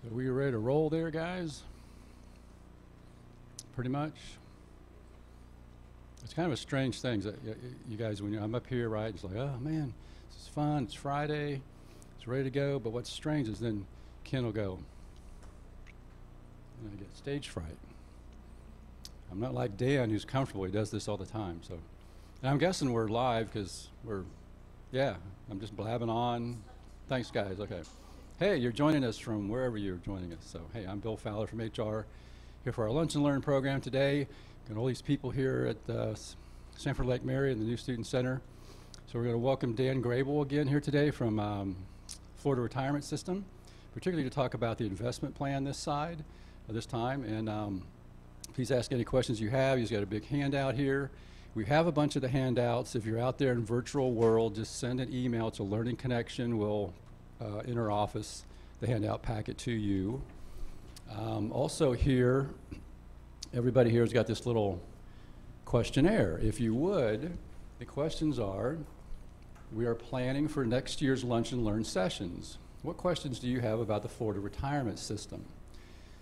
So we ready to roll there, guys? Pretty much. It's kind of a strange thing that you guys, when I'm up here, right, it's like, oh man, this is fun, it's Friday, it's ready to go, but what's strange is then Ken will go, and I get stage fright. I'm not like Dan, who's comfortable, he does this all the time, so. And I'm guessing we're live, because I'm just blabbing on. Thanks, guys, okay. Hey, you're joining us from wherever you're joining us. So, hey, I'm Bill Fowler from HR, here for our Lunch and Learn program today. Got all these people here at Sanford Lake Mary and the New Student Center. So we're going to welcome Dan Grable again here today from Florida Retirement System, particularly to talk about the investment plan this time. And please ask any questions you have. He's got a big handout here. We have a bunch of the handouts. If you're out there in virtual world, just send an email to Learning Connection. We'll in our office the handout packet to you. Also here, everybody here has got this little questionnaire. If you would, the questions are, we are planning for next year's Lunch and Learn sessions. What questions do you have about the Florida retirement system?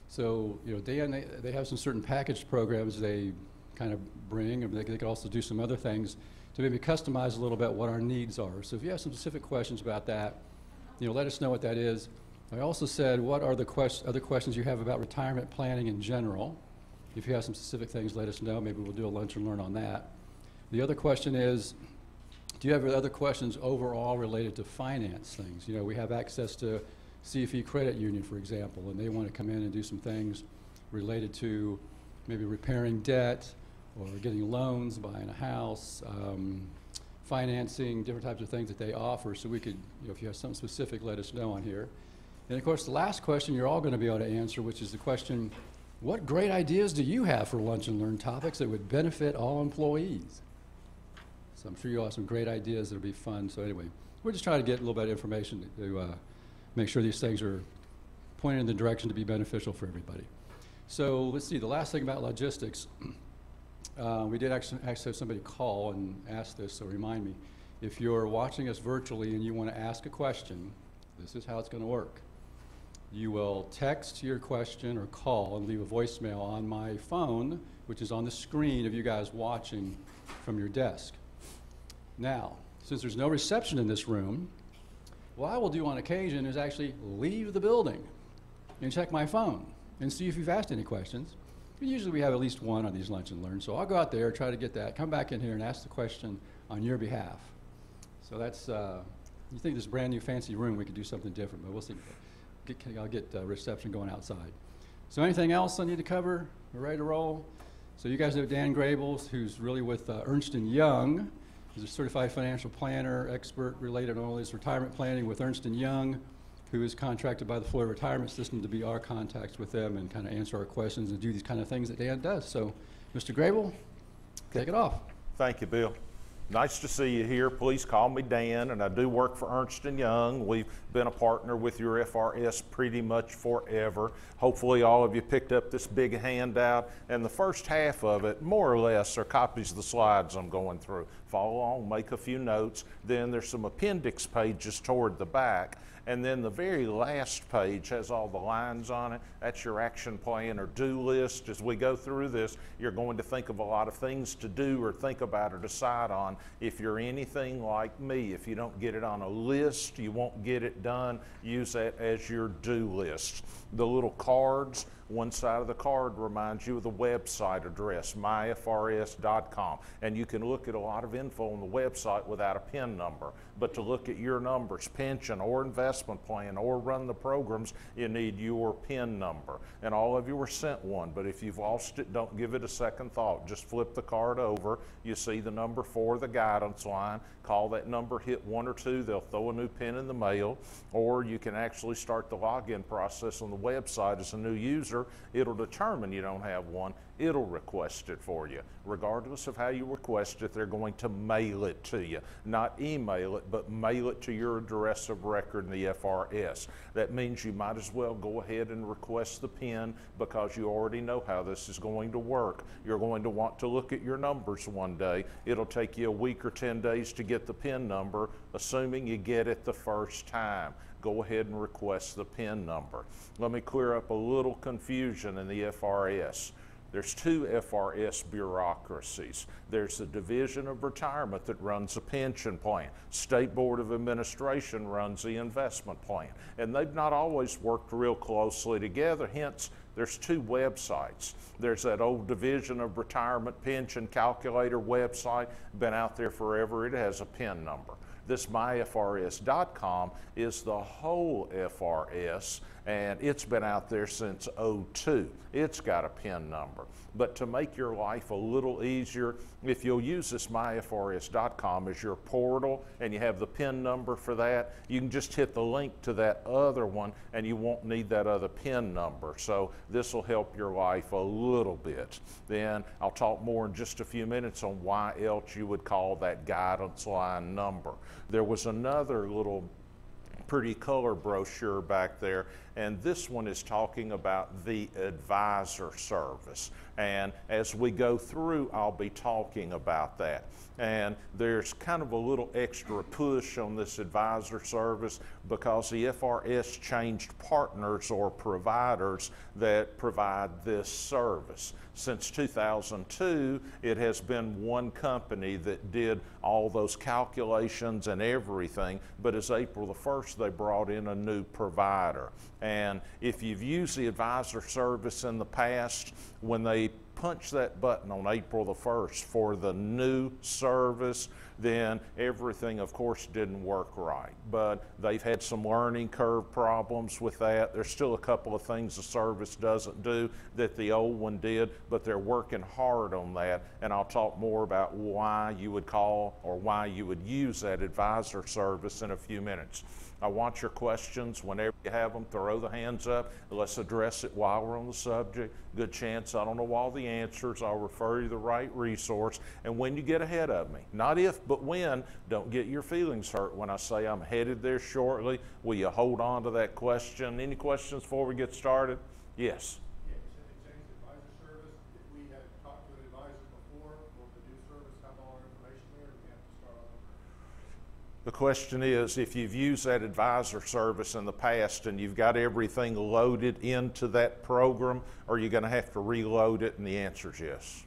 So, you know, they have some certain packaged programs they kind of bring, and they could also do some other things to maybe customize a little bit what our needs are. So if you have some specific questions about that, you know, let us know what that is. I also said, what are the other questions you have about retirement planning in general? If you have some specific things, let us know. Maybe we'll do a lunch and learn on that. The other question is, do you have other questions overall related to finance things? You know, we have access to CFE Credit Union, for example, and they want to come in and do some things related to maybe repairing debt or getting loans, buying a house, financing, different types of things that they offer. So we could, you know, if you have something specific, let us know on here. And of course, the last question you're all going to be able to answer, which is the question, what great ideas do you have for lunch and learn topics that would benefit all employees? So I'm sure you all have some great ideas that'll be fun. So anyway, we're just trying to get a little bit of information to make sure these things are pointed in the direction to be beneficial for everybody. So let's see, the last thing about logistics, we did actually have somebody call and ask this, so remind me. If you're watching us virtually and you want to ask a question, this is how it's going to work. You will text your question or call and leave a voicemail on my phone, which is on the screen of you guys watching from your desk. Now, since there's no reception in this room, what I will do on occasion is actually leave the building and check my phone and see if you've asked any questions. Usually we have at least one on these Lunch and Learn, so I'll go out there, try to get that, come back in here and ask the question on your behalf. So that's, you think this brand new fancy room, we could do something different, but we'll see. I'll get reception going outside. So anything else I need to cover? We're ready to roll? So you guys know Dan Grable, who's really with Ernst & Young. He's a certified financial planner, expert related on all this retirement planning with Ernst & Young, who is contracted by the Florida Retirement System to be our contacts with them and kind of answer our questions and do these kind of things that Dan does. So, Mr. Grable, take it off. Thank you, Bill. Nice to see you here. Please call me Dan, and I do work for Ernst & Young. We've been a partner with your FRS pretty much forever. Hopefully all of you picked up this big handout, and the first half of it, more or less, are copies of the slides I'm going through. Follow along, make a few notes. Then there's some appendix pages toward the back. And then the very last page has all the lines on it. That's your action plan or do list. As we go through this, you're going to think of a lot of things to do or think about or decide on. If you're anything like me, if you don't get it on a list, you won't get it done. Use that as your do list. The little cards, one side of the card reminds you of the website address, myfrs.com. And you can look at a lot of info on the website without a PIN number. But to look at your numbers, pension or investment plan or run the programs, you need your PIN number. And all of you were sent one, but if you've lost it, don't give it a second thought. Just flip the card over. You see the number for the guidance line. Call that number, hit 1 or 2, they'll throw a new PIN in the mail. Or you can actually start the login process on the website as a new user. It'll determine you don't have one. it'll request it for you. Regardless of how you request it, they're going to mail it to you. Not email it, but mail it to your address of record in the FRS. That means you might as well go ahead and request the PIN because you already know how this is going to work. You're going to want to look at your numbers one day. It'll take you a week or 10 days to get the PIN number, assuming you get it the first time. Go ahead and request the PIN number. Let me clear up a little confusion in the FRS. There's two FRS bureaucracies. There's the Division of Retirement that runs a pension plan. State Board of Administration runs the investment plan. And they've not always worked real closely together, hence there's two websites. There's that old Division of Retirement Pension Calculator website, been out there forever. It has a PIN number. This myfrs.com is the whole FRS, and it's been out there since '02. It's got a PIN number. But to make your life a little easier, if you'll use this myfrs.com as your portal and you have the PIN number for that, you can just hit the link to that other one and you won't need that other PIN number. So this will help your life a little bit. Then I'll talk more in just a few minutes on why else you would call that guidance line number. There was another little pretty color brochure back there, and this one is talking about the advisor service. And as we go through, I'll be talking about that. And there's kind of a little extra push on this advisor service because the FRS changed partners or providers that provide this service. Since 2002, it has been one company that did all those calculations and everything, but as April the 1st, they brought in a new provider. And if you've used the advisor service in the past, when they punch that button on April the 1st for the new service, then everything, of course, didn't work right. But they've had some learning curve problems with that. There's still a couple of things the service doesn't do that the old one did, but they're working hard on that. And I'll talk more about why you would call or why you would use that advisor service in a few minutes. I want your questions. Whenever you have them, throw the hands up. Let's address it while we're on the subject. Good chance I don't know all the answers. I'll refer you to the right resource. And when you get ahead of me, not if, but when, don't get your feelings hurt when I say I'm headed there shortly. Will you hold on to that question? Any questions before we get started? Yes. Yeah, you said they changed the advisor service. If we had talked to an advisor before, will the new service have all our information there, or do we have to start all over? The question is, if you've used that advisor service in the past and you've got everything loaded into that program, are you going to have to reload it? And the answer is yes.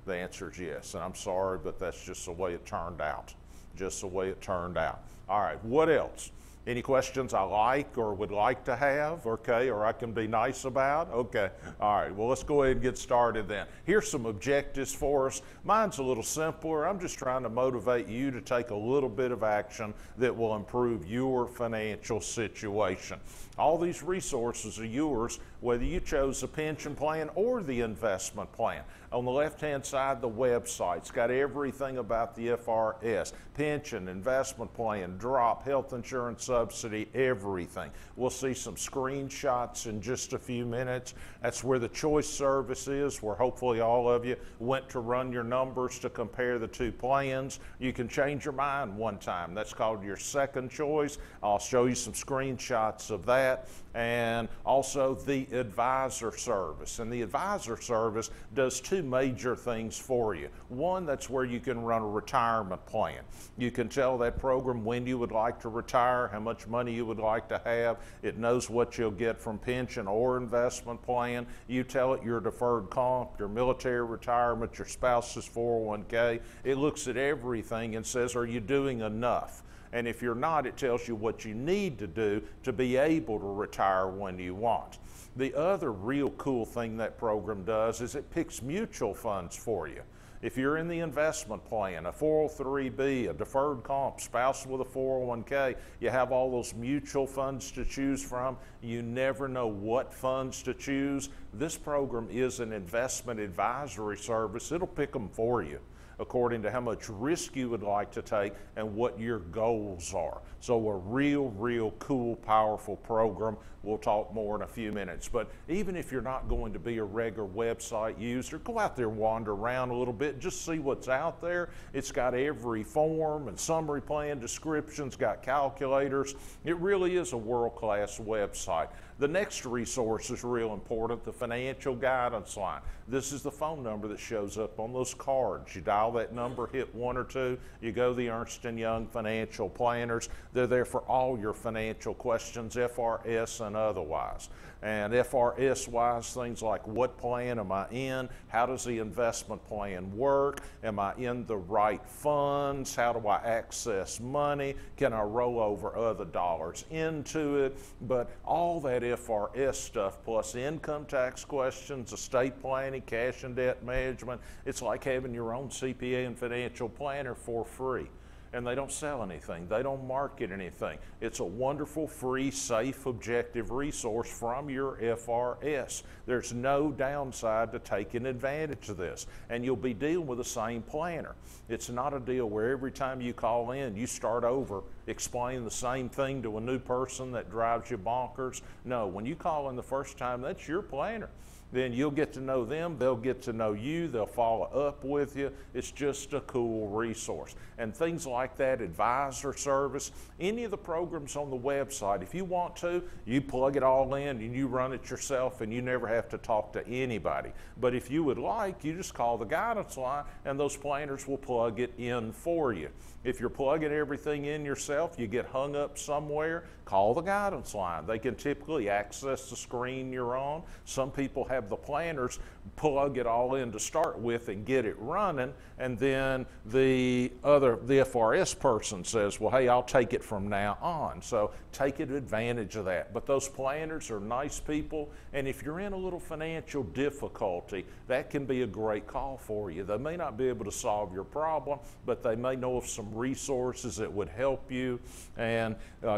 The answer is yes. And I'm sorry, but that's just the way it turned out. Just the way it turned out. All right, what else? Any questions I like or would like to have, okay, or I can be nice about? Okay, all right, well, let's go ahead and get started then. Here's some objectives for us. Mine's a little simpler. I'm just trying to motivate you to take a little bit of action that will improve your financial situation. All these resources are yours, whether you chose the pension plan or the investment plan. On the left-hand side, the website's got everything about the FRS, pension, investment plan, drop, health insurance subsidy, everything. We'll see some screenshots in just a few minutes. That's where the choice service is, where hopefully all of you went to run your numbers to compare the two plans. You can change your mind one time. That's called your second choice. I'll show you some screenshots of that. And also the advisor service. And the advisor service does two major things for you. One, that's where you can run a retirement plan. You can tell that program when you would like to retire, how much money you would like to have. It knows what you'll get from pension or investment plan. You tell it your deferred comp, your military retirement, your spouse's 401k. It looks at everything and says, are you doing enough? And if you're not, it tells you what you need to do to be able to retire when you want. The other real cool thing that program does is it picks mutual funds for you. If you're in the investment plan, a 403B, a deferred comp, spouse with a 401k, you have all those mutual funds to choose from. You never know what funds to choose. This program is an investment advisory service. It'll pick them for you. according to how much risk you would like to take and what your goals are. So a real cool, powerful program. We'll talk more in a few minutes. But even if you're not going to be a regular website user, go out there and wander around a little bit, just see what's out there. It's got every form and summary plan, descriptions, got calculators. It really is a world-class website. The next resource is real important, the financial guidance line. This is the phone number that shows up on those cards. You dial that number, hit 1 or 2, you go to the Ernst & Young Financial Planners. They're there for all your financial questions, FRS and otherwise. And FRS-wise, things like what plan am I in? How does the investment plan work? Am I in the right funds? How do I access money? Can I roll over other dollars into it? But all that FRS stuff, plus income tax questions, estate planning, cash and debt management, it's like having your own CPA and financial planner for free. And they don't sell anything. They don't market anything. It's a wonderful, free, safe, objective resource from your FRS. There's no downside to taking advantage of this. And you'll be dealing with the same planner. It's not a deal where every time you call in, you start over, explain the same thing to a new person that drives you bonkers. No, when you call in the first time, that's your planner. Then you'll get to know them, they'll get to know you, they'll follow up with you. It's just a cool resource. And things like that, advisor service, any of the programs on the website, if you want to, you plug it all in and you run it yourself and you never have to talk to anybody. But if you would like, you just call the guidance line and those planners will plug it in for you. If you're plugging everything in yourself, you get hung up somewhere, call the guidance line. They can typically access the screen you're on. Some people have the planners plug it all in to start with and get it running, and then the FRS person says, well, hey, I'll take it from now on. So take advantage of that. But those planners are nice people, and if you're in a little financial difficulty, that can be a great call for you. They may not be able to solve your problem, but they may know of some resources that would help you. And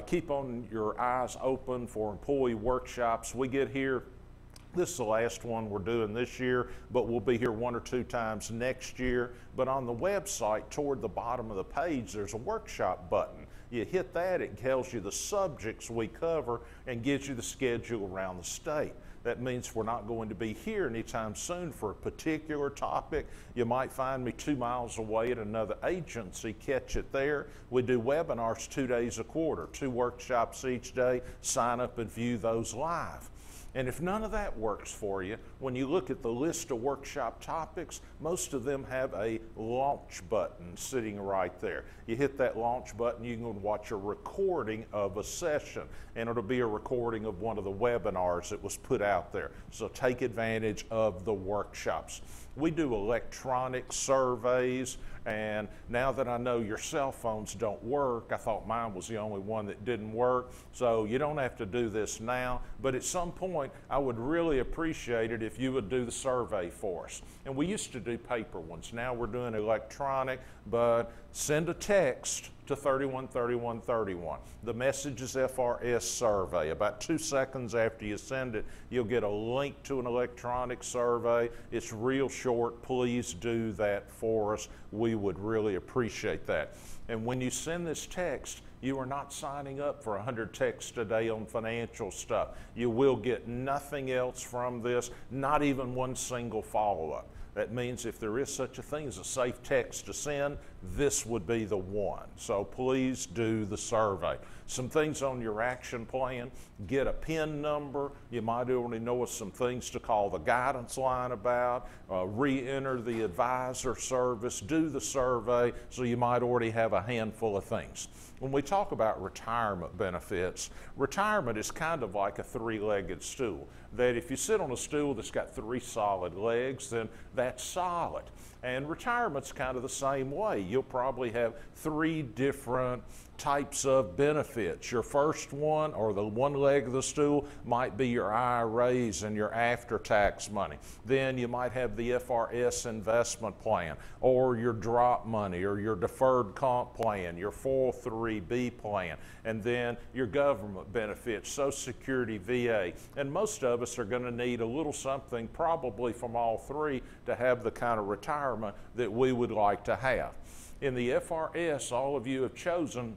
keep on your eyes open for employee workshops. We get here. This is the last one we're doing this year, but we'll be here 1 or 2 times next year. But on the website, toward the bottom of the page, there's a workshop button. You hit that, it tells you the subjects we cover and gives you the schedule around the state. That means we're not going to be here anytime soon for a particular topic. You might find me 2 miles away at another agency, catch it there. We do webinars 2 days a quarter, 2 workshops each day. Sign up and view those live. And if none of that works for you, when you look at the list of workshop topics, most of them have a launch button sitting right there. You hit that launch button, you can watch a recording of a session, and it'll be a recording of one of the webinars that was put out there. So take advantage of the workshops. We do electronic surveys, and now that I know your cell phones don't work, I thought mine was the only one that didn't work, so you don't have to do this now, but at some point I would really appreciate it if you would do the survey for us. And we used to do paper ones, now we're doing electronic, but send a text to 313131. The message is FRS survey. About 2 seconds after you send it, you'll get a link to an electronic survey. It's real short. Please do that for us. We would really appreciate that. And when you send this text, you are not signing up for 100 texts a day on financial stuff. You will get nothing else from this, not even one single follow-up. That means if there is such a thing as a safe text to send, this would be the one. So please do the survey. Some things on your action plan, get a PIN number. You might already know some things to call the guidance line about, re-enter the advisor service, do the survey, so you might already have a handful of things. When we talk about retirement benefits, retirement is kind of like a 3-legged stool. That if you sit on a stool that's got 3 solid legs, then that's solid. And retirement's kind of the same way. You'll probably have 3 different types of benefits. Your first one, or the one leg of the stool, might be your IRAs and your after-tax money. Then you might have the FRS investment plan, or your drop money, or your deferred comp plan, your 403B plan, and then your government benefits, Social Security, VA. And most of us are going to need a little something probably from all three to have the kind of retirement that we would like to have. In the FRS, all of you have chosen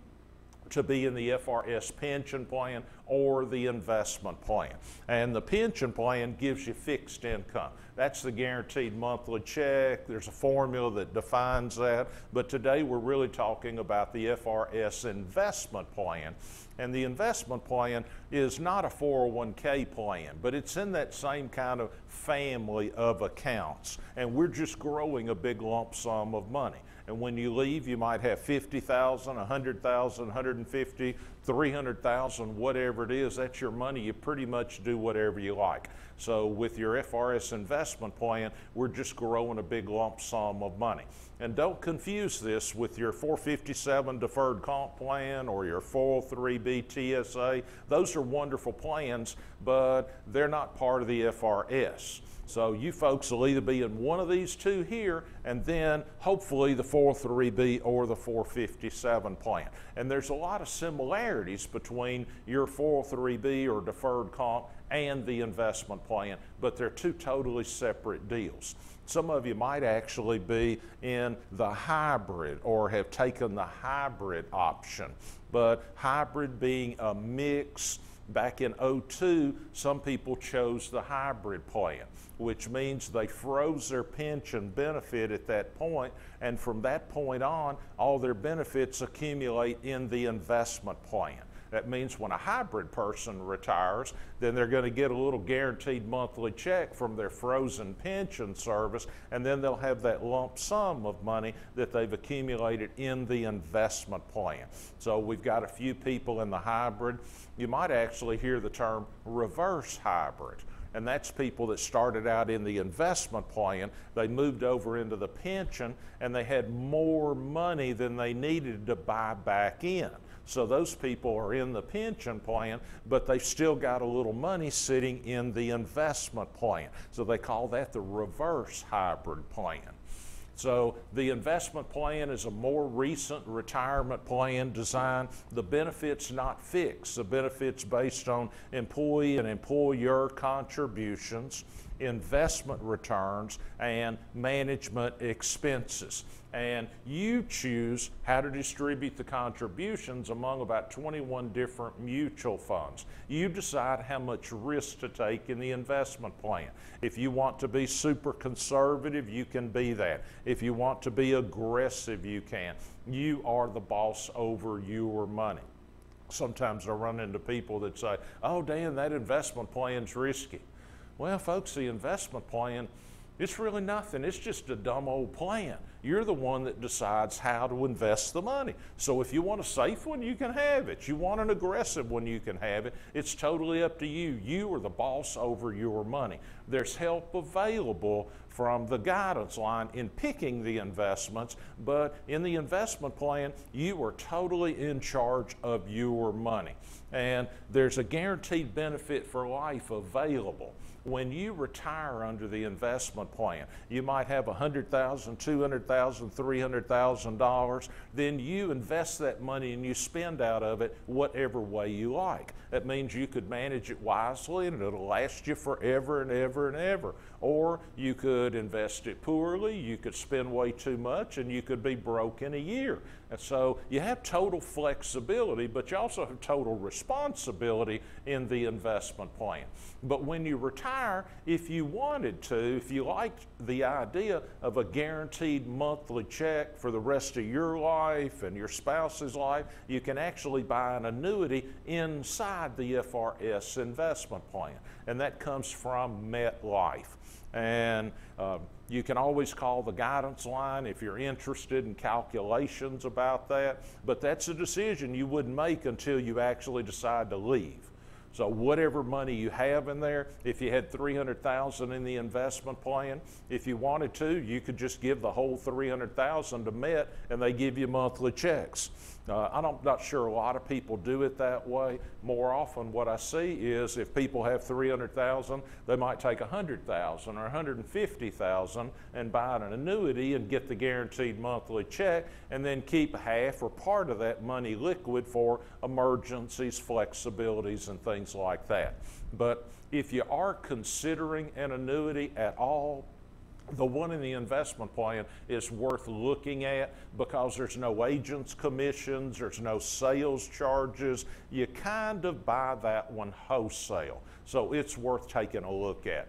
to be in the FRS pension plan or the investment plan. And the pension plan gives you fixed income. That's the guaranteed monthly check. There's a formula that defines that. But today we're really talking about the FRS investment plan. And the investment plan is not a 401k plan, but it's in that same kind of family of accounts. And we're just growing a big lump sum of money. And when you leave, you might have 50,000, 100,000, 150, 300,000, whatever it is. That's your money. You pretty much do whatever you like. So with your FRS investment plan, we're just growing a big lump sum of money. And don't confuse this with your 457 deferred comp plan or your 403B TSA. Those are wonderful plans, but they're not part of the FRS. So you folks will either be in one of these two here, and then hopefully the 403B or the 457 plan. And there's a lot of similarities between your 403B or deferred comp and the investment plan, but they're two totally separate deals. Some of you might actually be in the hybrid or have taken the hybrid option, but hybrid being a mix. Back in '02, some people chose the hybrid plan, which means they froze their pension benefit at that point, and from that point on, all their benefits accumulate in the investment plan. That means when a hybrid person retires, then they're going to get a little guaranteed monthly check from their frozen pension service, and then they'll have that lump sum of money that they've accumulated in the investment plan. So we've got a few people in the hybrid. You might actually hear the term reverse hybrid. And that's people that started out in the investment plan, they moved over into the pension, and they had more money than they needed to buy back in. So those people are in the pension plan, but they've still got a little money sitting in the investment plan. So they call that the reverse hybrid plan. So the investment plan is a more recent retirement plan design. The benefits not fixed. The benefits based on employee and employer contributions, investment returns, and management expenses. And you choose how to distribute the contributions among about 21 different mutual funds. You decide how much risk to take in the investment plan. If you want to be super conservative, you can be that. If you want to be aggressive, you can. You are the boss over your money. Sometimes I run into people that say, "Oh, Dan, that investment plan's risky." Well, folks, the investment plan, it's really nothing. It's just a dumb old plan. You're the one that decides how to invest the money. So if you want a safe one, you can have it. You want an aggressive one, you can have it. It's totally up to you. You are the boss over your money. There's help available from the guidance line in picking the investments, but in the investment plan, you are totally in charge of your money. And there's a guaranteed benefit for life available. When you retire under the investment plan, you might have $100,000, $200,000, $300,000. Then you invest that money and you spend out of it whatever way you like. That means you could manage it wisely and it'll last you forever and ever and ever. Or you could invest it poorly, you could spend way too much, and you could be broke in a year. And so you have total flexibility, but you also have total responsibility in the investment plan. But when you retire, if you wanted to, if you liked the idea of a guaranteed monthly check for the rest of your life and your spouse's life, you can actually buy an annuity inside the FRS investment plan. And that comes from MetLife. And you can always call the guidance line if you're interested in calculations about that, but that's a decision you wouldn't make until you actually decide to leave. So whatever money you have in there, if you had $300,000 in the investment plan, if you wanted to, you could just give the whole $300,000 to Met and they give you monthly checks. I'm not sure a lot of people do it that way. More often what I see is if people have $300,000, they might take $100,000 or $150,000 and buy an annuity and get the guaranteed monthly check, and then keep half or part of that money liquid for emergencies, flexibilities, and things like that. But if you are considering an annuity at all, the one in the investment plan is worth looking at because there's no agent's commissions, there's no sales charges. You kind of buy that one wholesale. So it's worth taking a look at.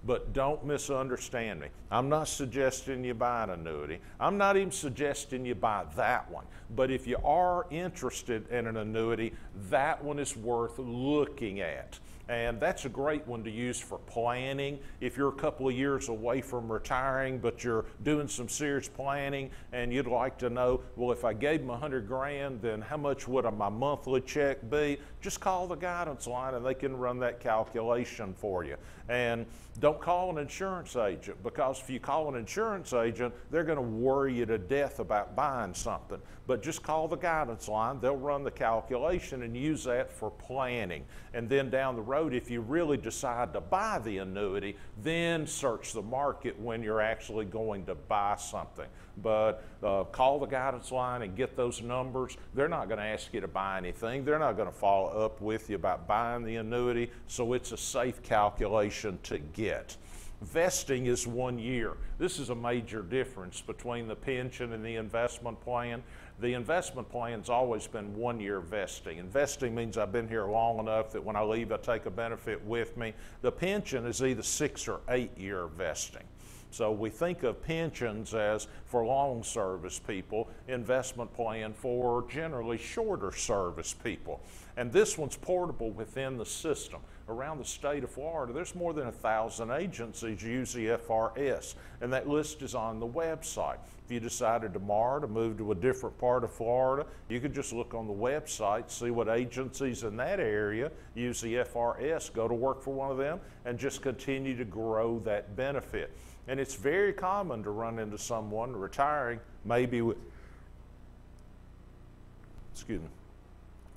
But don't misunderstand me. I'm not suggesting you buy an annuity. I'm not even suggesting you buy that one. But if you are interested in an annuity, that one is worth looking at. And that's a great one to use for planning. If you're a couple of years away from retiring, but you're doing some serious planning and you'd like to know, well, if I gave them $100,000, then how much would my monthly check be? Just call the guidance line and they can run that calculation for you. And don't call an insurance agent, because if you call an insurance agent, they're going to worry you to death about buying something. But just call the guidance line. They'll run the calculation and use that for planning. And then down the road, if you really decide to buy the annuity, then search the market when you're actually going to buy something. But call the guidance line and get those numbers. They're not going to ask you to buy anything. They're not going to follow up with you about buying the annuity, so it's a safe calculation to get. Vesting is 1 year. This is a major difference between the pension and the investment plan. The investment plan's always been 1 year vesting. Investing means I've been here long enough that when I leave, I take a benefit with me. The pension is either 6 or 8 year vesting. So we think of pensions as for long service people, investment plan for generally shorter service people. And this one's portable within the system. Around the state of Florida, there's more than 1,000 agencies use the FRS, and that list is on the website. If you decided tomorrow to move to a different part of Florida, you could just look on the website, see what agencies in that area use the FRS, go to work for one of them, and just continue to grow that benefit. And it's very common to run into someone retiring, maybe with,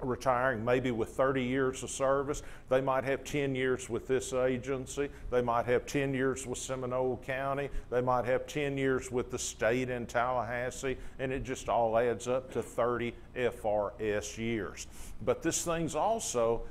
retiring maybe with 30 years of service. They might have 10 years with this agency. They might have 10 years with Seminole County. They might have 10 years with the state in Tallahassee, and it just all adds up to 30 FRS years. But this thing's also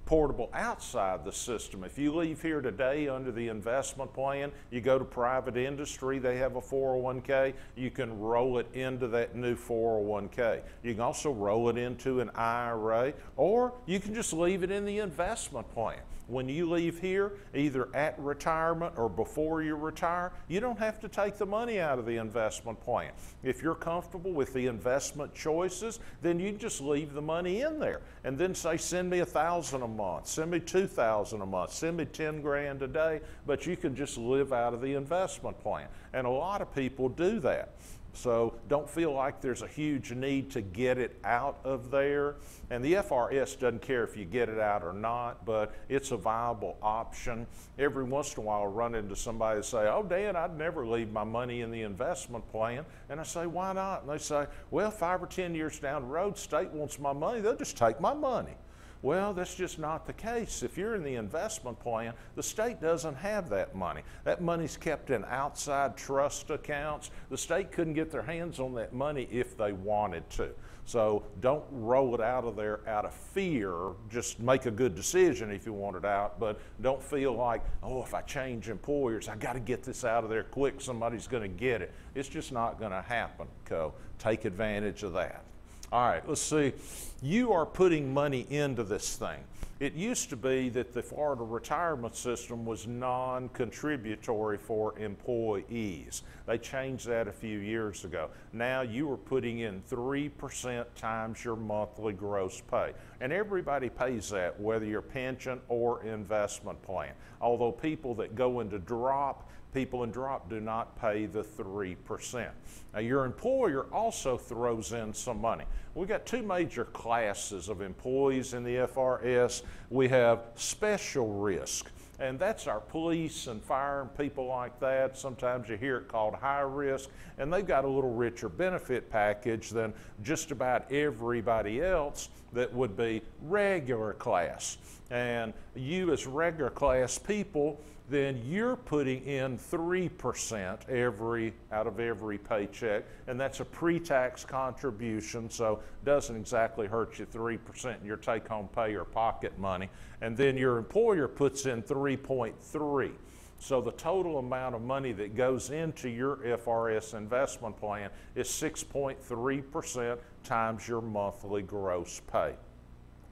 portable outside the system. If you leave here today under the investment plan, you go to private industry, they have a 401k, you can roll it into that new 401k. You can also roll it into an IRA, or you can just leave it in the investment plan. When you leave here, either at retirement or before you retire, you don't have to take the money out of the investment plan. If you're comfortable with the investment choices, then you just leave the money in there and then say, send me $1,000 a month, send me $2,000 a month, send me 10 grand a day, but you can just live out of the investment plan. And a lot of people do that. So don't feel like there's a huge need to get it out of there. And the FRS doesn't care if you get it out or not, but it's a viable option. Every once in a while I run into somebody that say, oh, Dan, I'd never leave my money in the investment plan. And I say, why not? And they say, well, 5 or 10 years down the road, state wants my money, they'll just take my money. Well, that's just not the case. If you're in the investment plan, the state doesn't have that money. That money's kept in outside trust accounts. The state couldn't get their hands on that money if they wanted to. So don't roll it out of there out of fear. Just make a good decision if you want it out, but don't feel like, oh, if I change employers, I got to get this out of there quick, somebody's going to get it. It's just not going to happen. So take advantage of that. All right, let's see. You are putting money into this thing. It used to be that the Florida retirement system was non-contributory for employees. They changed that a few years ago. Now you are putting in 3% times your monthly gross pay. And everybody pays that, whether you're pension or investment plan. Although people that go into drop, people in drop do not pay the 3%. Now your employer also throws in some money. We've got two major classes of employees in the FRS. We have special risk. And that's our police and fire and people like that. Sometimes you hear it called high risk, and they've got a little richer benefit package than just about everybody else that would be regular class. And you as regular class people, then you're putting in 3% out of every paycheck, and that's a pre-tax contribution, so it doesn't exactly hurt you 3% in your take-home pay or pocket money. And then your employer puts in 3.3. So the total amount of money that goes into your FRS investment plan is 6.3% times your monthly gross pay.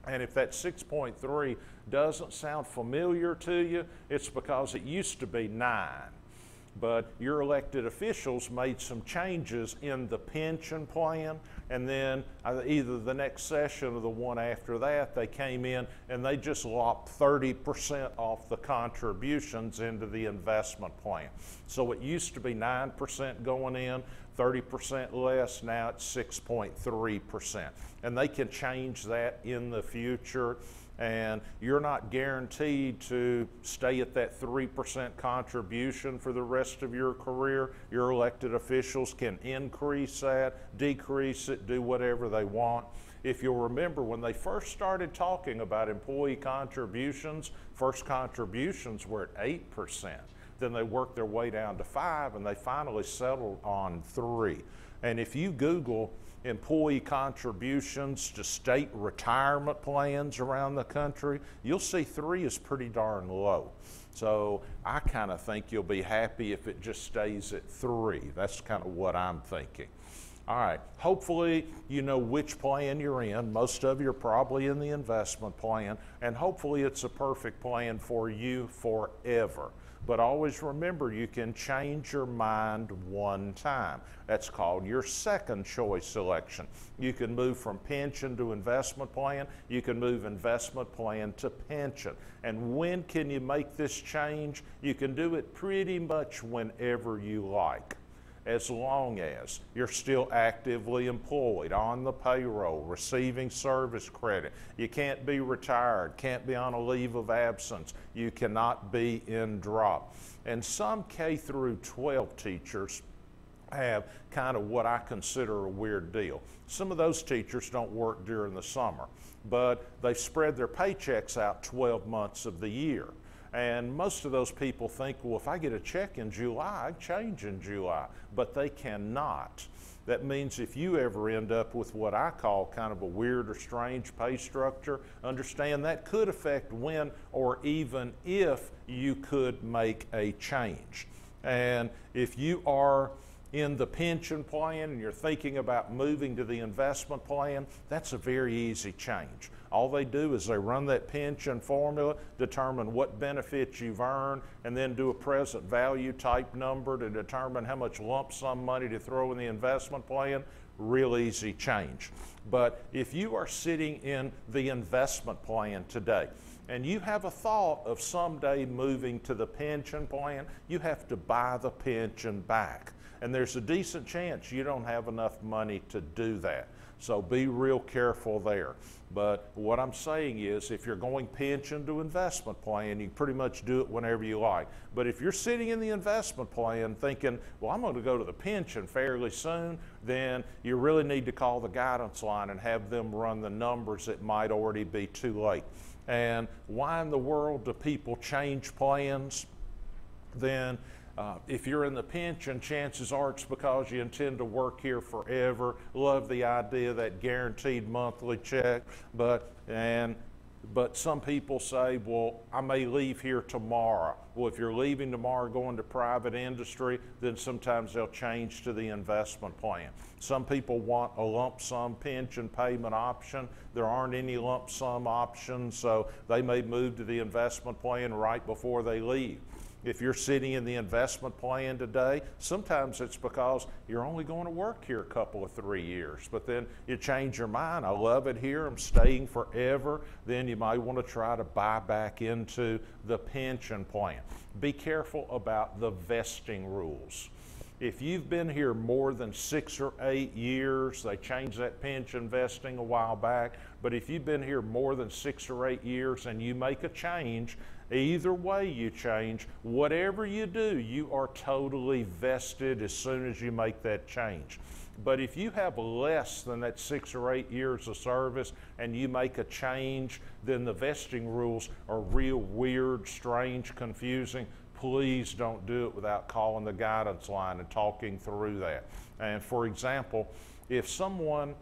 And if that 6.3 doesn't sound familiar to you, it's because it used to be 9. But your elected officials made some changes in the pension plan, and then either the next session or the one after that, they came in and they just lopped 30% off the contributions into the investment plan. So it used to be 9% going in, 30% less, now it's 6.3%. And they can change that in the future. And you're not guaranteed to stay at that 3% contribution for the rest of your career. Your elected officials can increase that, decrease it, do whatever they want. If you'll remember, when they first started talking about employee contributions, first contributions were at 8%. Then they worked their way down to 5%, and they finally settled on 3%. And if you Google employee contributions to state retirement plans around the country, you'll see 3 is pretty darn low. So I kind of think you'll be happy if it just stays at 3. That's kind of what I'm thinking. All right, hopefully you know which plan you're in. Most of you are probably in the investment plan, and hopefully it's a perfect plan for you forever. But always remember, you can change your mind one time. That's called your second choice selection. You can move from pension to investment plan. You can move investment plan to pension. And when can you make this change? You can do it pretty much whenever you like, as long as you're still actively employed, on the payroll, receiving service credit. You can't be retired, can't be on a leave of absence. You cannot be in drop. And some K through 12 teachers have kind of what I consider a weird deal. Some of those teachers don't work during the summer, but they spread their paychecks out 12 months of the year. And most of those people think, well, if I get a check in July, I change in July. But they cannot. That means if you ever end up with what I call kind of a weird or strange pay structure, understand that could affect when or even if you could make a change. And if you are in the pension plan and you're thinking about moving to the investment plan, that's a very easy change. All they do is they run that pension formula, determine what benefits you've earned, and then do a present value type number to determine how much lump sum money to throw in the investment plan. Real easy change. But if you are sitting in the investment plan today, and you have a thought of someday moving to the pension plan, you have to buy the pension back. And there's a decent chance you don't have enough money to do that. So be real careful there. But what I'm saying is, if you're going pension to investment plan, you pretty much do it whenever you like. But if you're sitting in the investment plan thinking, well, I'm going to go to the pension fairly soon, then you really need to call the guidance line and have them run the numbers. It might already be too late. And why in the world do people change plans? Then if you're in the pension, chances are it's because you intend to work here forever. Love the idea of that guaranteed monthly check. But some people say, well, I may leave here tomorrow. Well, if you're leaving tomorrow going to private industry, then sometimes they'll change to the investment plan. Some people want a lump sum pension payment option. There aren't any lump sum options, so they may move to the investment plan right before they leave. If you're sitting in the investment plan today, sometimes it's because you're only going to work here a couple of 3 years, but then you change your mind. I love it here, I'm staying forever. Then you might want to try to buy back into the pension plan. Be careful about the vesting rules. If you've been here more than 6 or 8 years, they changed that pension vesting a while back, But if you've been here more than 6 or 8 years and you make a change, either way you change, whatever you do, you are totally vested as soon as you make that change. But if you have less than that 6 or 8 years of service and you make a change, then the vesting rules are real weird, strange, confusing. Please don't do it without calling the guidance line and talking through that. And for example, if someone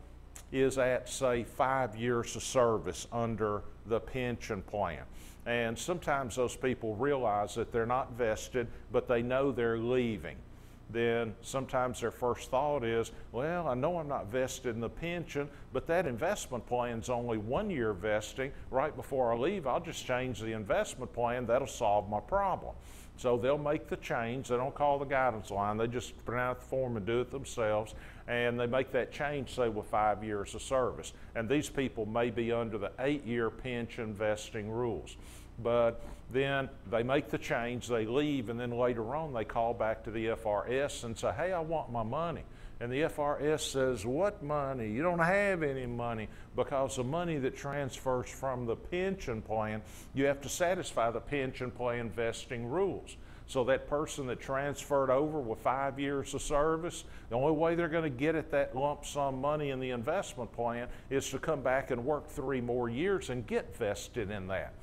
is at, say, 5 years of service under the pension plan, and sometimes those people realize that they're not vested, but they know they're leaving, then sometimes their first thought is, well, I know I'm not vested in the pension, but that investment plan's only 1 year vesting. Right before I leave, I'll just change the investment plan. That'll solve my problem. So they'll make the change. They don't call the guidance line. They just print out the form and do it themselves. And they make that change, say, with 5 years of service. And these people may be under the 8-year pension vesting rules. But then they make the change, they leave, and then later on they call back to the FRS and say, hey, I want my money. And the FRS says, what money? You don't have any money, because the money that transfers from the pension plan, you have to satisfy the pension plan vesting rules. So that person that transferred over with 5 years of service, the only way they're going to get at that lump sum money in the investment plan is to come back and work 3 more years and get vested in that.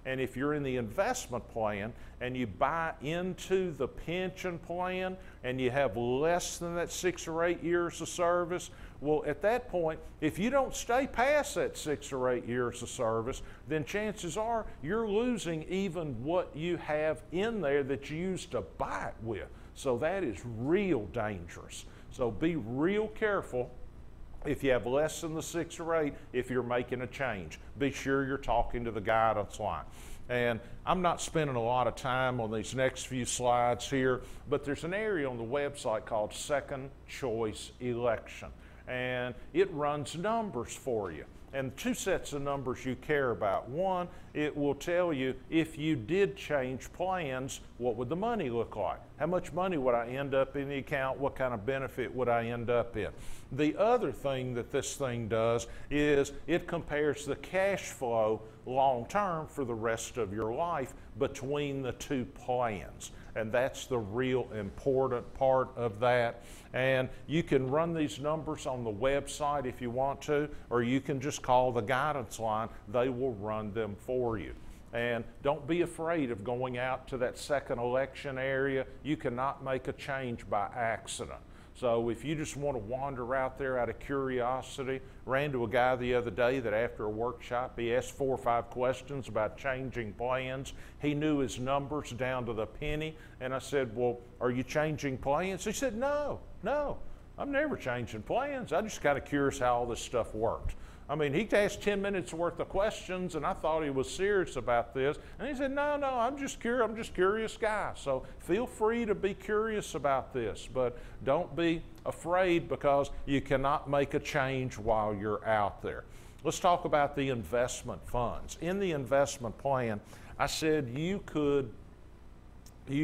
And if you're in the investment plan and you buy into the pension plan and you have less than that 6 or 8 years of service, well, at that point, if you don't stay past that 6 or 8 years of service, then chances are you're losing even what you have in there that you used to buy it with. So that is real dangerous. So be real careful. If you have less than the 6 or 8, if you're making a change, be sure you're talking to the guidance line. And I'm not spending a lot of time on these next few slides here, but there's an area on the website called Second Choice Election. And it runs numbers for you. And 2 sets of numbers you care about. One, it will tell you if you did change plans, what would the money look like? How much money would I end up in the account? What kind of benefit would I end up in? The other thing that this thing does is it compares the cash flow long term for the rest of your life between the 2 plans. And that's the real important part of that. And you can run these numbers on the website if you want to, or you can just call the guidance line. They will run them for you. And don't be afraid of going out to that second election area. You cannot make a change by accident. So if you just want to wander out there out of curiosity, ran to a guy the other day that after a workshop, he asked 4 or 5 questions about changing plans. He knew his numbers down to the penny. And I said, well, are you changing plans? He said, no, I'm never changing plans. I'm just kind of curious how all this stuff worked. I mean, he asked 10 minutes worth of questions, and I thought he was serious about this. And he said, no, I'm just curious guy. So feel free to be curious about this, but don't be afraid, because you cannot make a change while you're out there. Let's talk about the investment funds. In the investment plan, I said you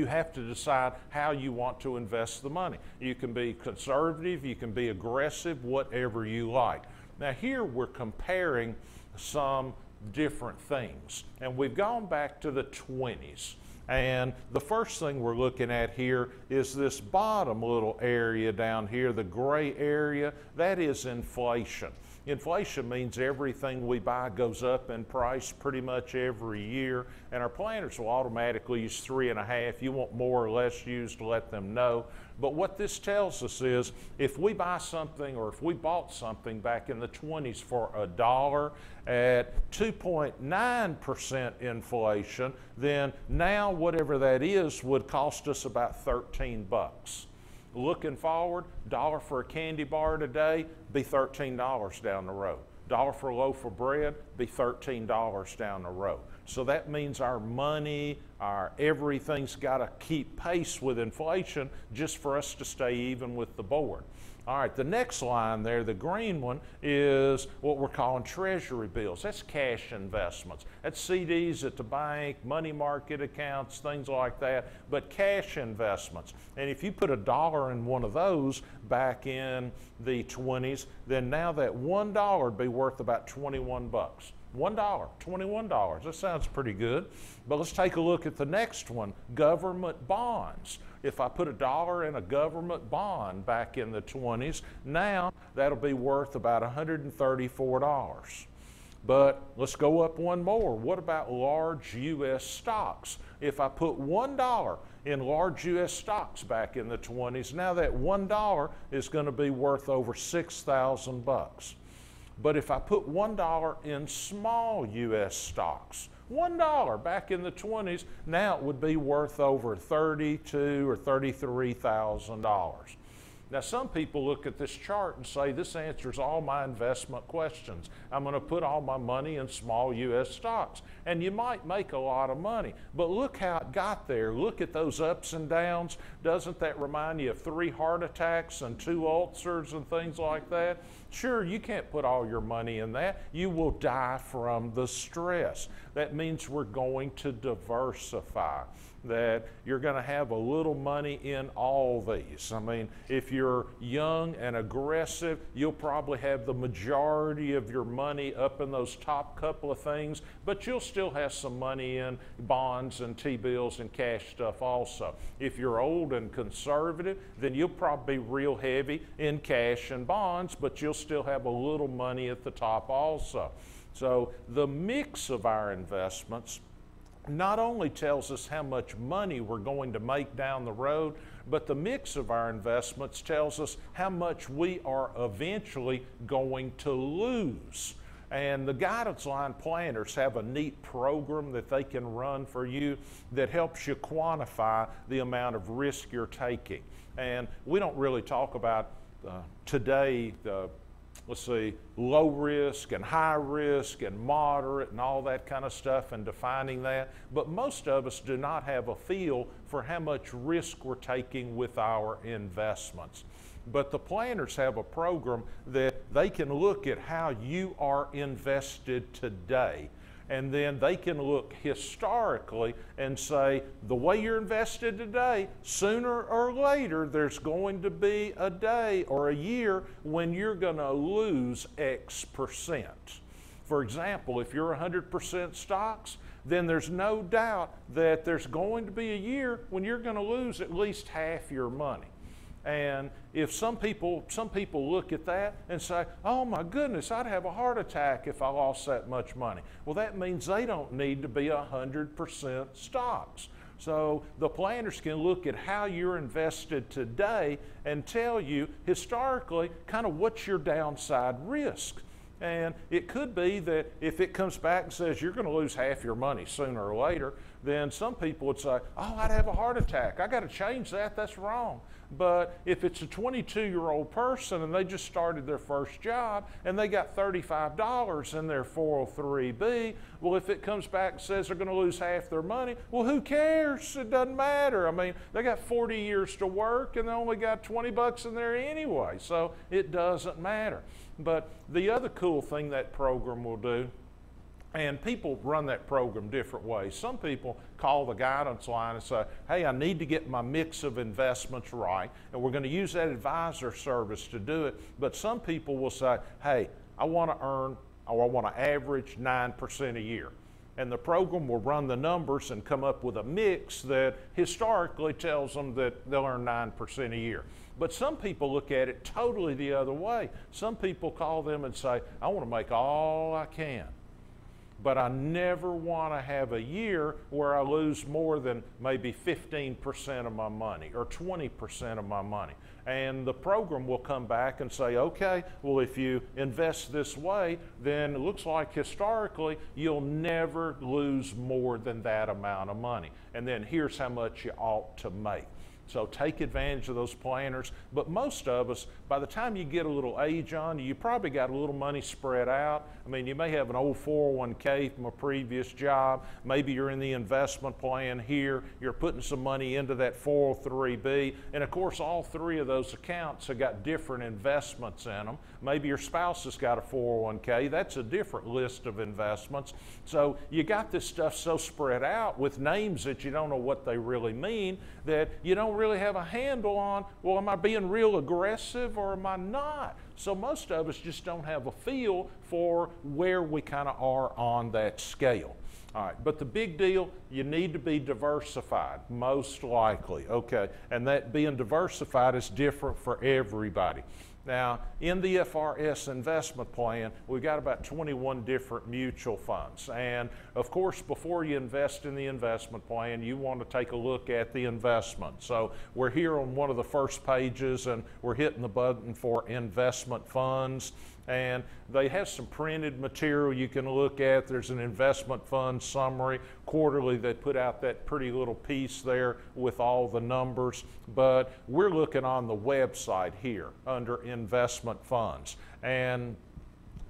have to decide how you want to invest the money. You can be conservative, you can be aggressive, whatever you like. Now here we're comparing some different things, and we've gone back to the 20s. And the first thing we're looking at here is this bottom little area down here, the gray area. That is inflation. Inflation means everything we buy goes up in price pretty much every year, and our planners will automatically use 3.5. You want more or less used, let them know. But what this tells us is if we buy something, or if we bought something back in the 20s for $1 at 2.9% inflation, then now whatever that is would cost us about 13 bucks. Looking forward, $1 for a candy bar today, be $13 down the road. $1 for a loaf of bread, be $13 down the road. So that means our money, our everything's got to keep pace with inflation just for us to stay even with the board. All right, the next line there, the green one, is what we're calling treasury bills. That's cash investments. That's CDs at the bank, money market accounts, things like that, but cash investments. And if you put $1 in one of those back in the 20s, then now that $1 would be worth about 21 bucks. $1, $21. That sounds pretty good. But let's take a look at the next one, government bonds. If I put $1 in a government bond back in the 20s, now that'll be worth about $134. But let's go up one more. What about large U.S. stocks? If I put $1 in large U.S. stocks back in the 20s, now that $1 is going to be worth over 6,000 bucks. But if I put $1 in small U.S. stocks, $1 back in the 20s, now it would be worth over $32,000 or $33,000. Now, some people look at this chart and say, this answers all my investment questions. I'm going to put all my money in small U.S. stocks. And you might make a lot of money, but look how it got there. Look at those ups and downs. Doesn't that remind you of 3 heart attacks and 2 ulcers and things like that? Sure, you can't put all your money in that. You will die from the stress. That means we're going to diversify, that you're going to have a little money in all these. I mean, if you're young and aggressive, you'll probably have the majority of your money up in those top couple of things, but you'll still have some money in bonds and T-bills and cash stuff also. If you're old and conservative, then you'll probably be real heavy in cash and bonds, but you'll still have a little money at the top also. So the mix of our investments not only tells us how much money we're going to make down the road, but the mix of our investments tells us how much we are eventually going to lose. And the guidance line planners have a neat program that they can run for you that helps you quantify the amount of risk you're taking. And we don't really talk about today let's see, low risk and high risk and moderate and all that kind of stuff and defining that. But most of us do not have a feel for how much risk we're taking with our investments. But the planners have a program that they can look at how you are invested today. And then they can look historically and say, the way you're invested today, sooner or later, there's going to be a day or a year when you're going to lose X percent. For example, if you're 100% stocks, then there's no doubt that there's going to be a year when you're going to lose at least half your money. And if some people look at that and say, oh my goodness, I'd have a heart attack if I lost that much money. Well, that means they don't need to be 100% stocks. So the planners can look at how you're invested today and tell you historically kind of what's your downside risk. And it could be that if it comes back and says you're going to lose half your money sooner or later, then some people would say, oh, I'd have a heart attack. I got to change that. That's wrong. But if it's a 22-year-old person and they just started their first job and they got $35 in their 403B, well, if it comes back and says they're going to lose half their money, well, who cares? It doesn't matter. I mean, they got 40 years to work and they only got 20 bucks in there anyway, so it doesn't matter. But the other cool thing that program will do, and people run that program different ways. Some people call the guidance line and say, hey, I need to get my mix of investments right, and we're going to use that advisor service to do it. But some people will say, hey, I want to earn, or I want to average 9% a year. And the program will run the numbers and come up with a mix that historically tells them that they'll earn 9% a year. But some people look at it totally the other way. Some people call them and say, I want to make all I can, but I never want to have a year where I lose more than maybe 15% of my money or 20% of my money. And the program will come back and say, okay, well, if you invest this way, then it looks like historically you'll never lose more than that amount of money. And then here's how much you ought to make. So take advantage of those planners. But most of us, by the time you get a little age on you, probably got a little money spread out. I mean, you may have an old 401k from a previous job. Maybe you're in the investment plan here. You're putting some money into that 403b. And of course, all three of those accounts have got different investments in them. Maybe your spouse has got a 401k. That's a different list of investments. So you got this stuff so spread out with names that you don't know what they really mean, that you don't really have a handle on, well, am I being real aggressive or am I not? So most of us just don't have a feel for where we kind of are on that scale. All right, but the big deal, you need to be diversified, most likely, okay? And that being diversified is different for everybody. Now, in the FRS investment plan, we've got about 21 different mutual funds. And of course, before you invest in the investment plan, you want to take a look at the investment. So we're here on one of the first pages and we're hitting the button for investment funds. And they have some printed material you can look at. There's an investment fund summary. Quarterly, they put out that pretty little piece there with all the numbers. But we're looking on the website here under investment funds. And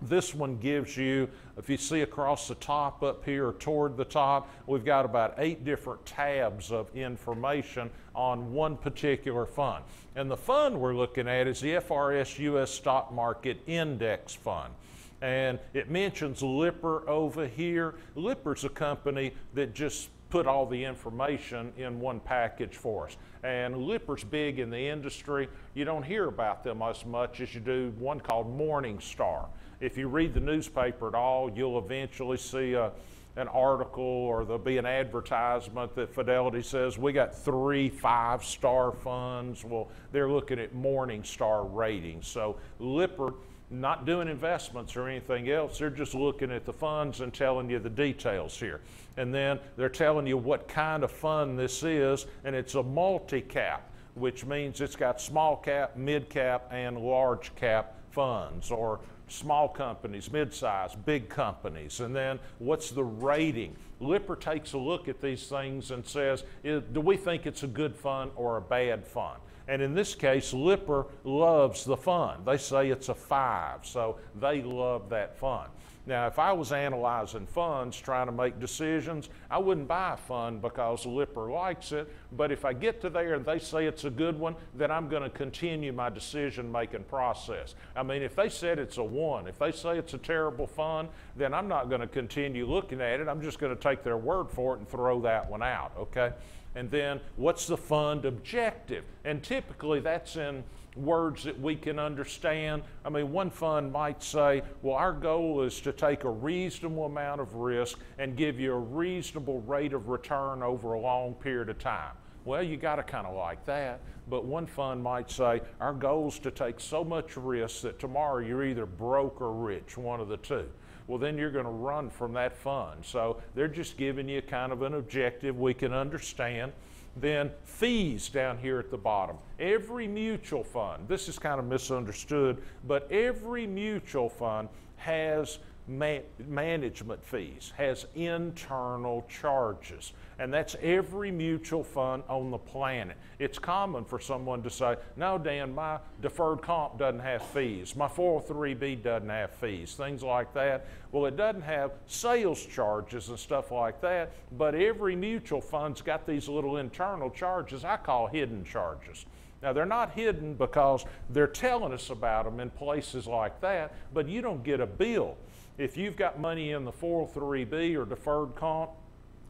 this one gives you, if you see across the top up here or toward the top, we've got about 8 different tabs of information on one particular fund. And the fund we're looking at is the FRS US Stock Market Index Fund. And it mentions Lipper over here. Lipper's a company that just put all the information in one package for us. And Lipper's big in the industry. You don't hear about them as much as you do one called Morningstar. If you read the newspaper at all, you'll eventually see an article or there'll be an advertisement that Fidelity says, we got 3 5-star funds. Well, they're looking at Morningstar ratings. So Lipper, not doing investments or anything else, they're just looking at the funds and telling you the details here. And then they're telling you what kind of fund this is, and it's a multi-cap, which means it's got small cap, mid cap, and large cap funds, or small companies, mid-size, big companies. And then what's the rating? Lipper takes a look at these things and says, do we think it's a good fund or a bad fund? And in this case, Lipper loves the fund. They say it's a 5, so they love that fund. Now, if I was analyzing funds, trying to make decisions, I wouldn't buy a fund because Lipper likes it. But if I get to there and they say it's a good one, then I'm going to continue my decision-making process. I mean, if they said it's a 1, if they say it's a terrible fund, then I'm not going to continue looking at it. I'm just going to take their word for it and throw that one out, okay? And then what's the fund objective? And typically that's in words that we can understand. I mean, one fund might say, well, our goal is to take a reasonable amount of risk and give you a reasonable rate of return over a long period of time. Well, you got to kind of like that. But one fund might say, our goal is to take so much risk that tomorrow you're either broke or rich, one of the two. Well, then you're going to run from that fund. So they're just giving you kind of an objective we can understand. Then fees down here at the bottom. Every mutual fund, this is kind of misunderstood, but every mutual fund has management fees, has internal charges. And that's every mutual fund on the planet. It's common for someone to say, no, Dan, my deferred comp doesn't have fees. My 403b doesn't have fees, things like that. Well, it doesn't have sales charges and stuff like that, but every mutual fund's got these little internal charges I call hidden charges. Now, they're not hidden because they're telling us about them in places like that, but you don't get a bill. If you've got money in the 403b or deferred comp,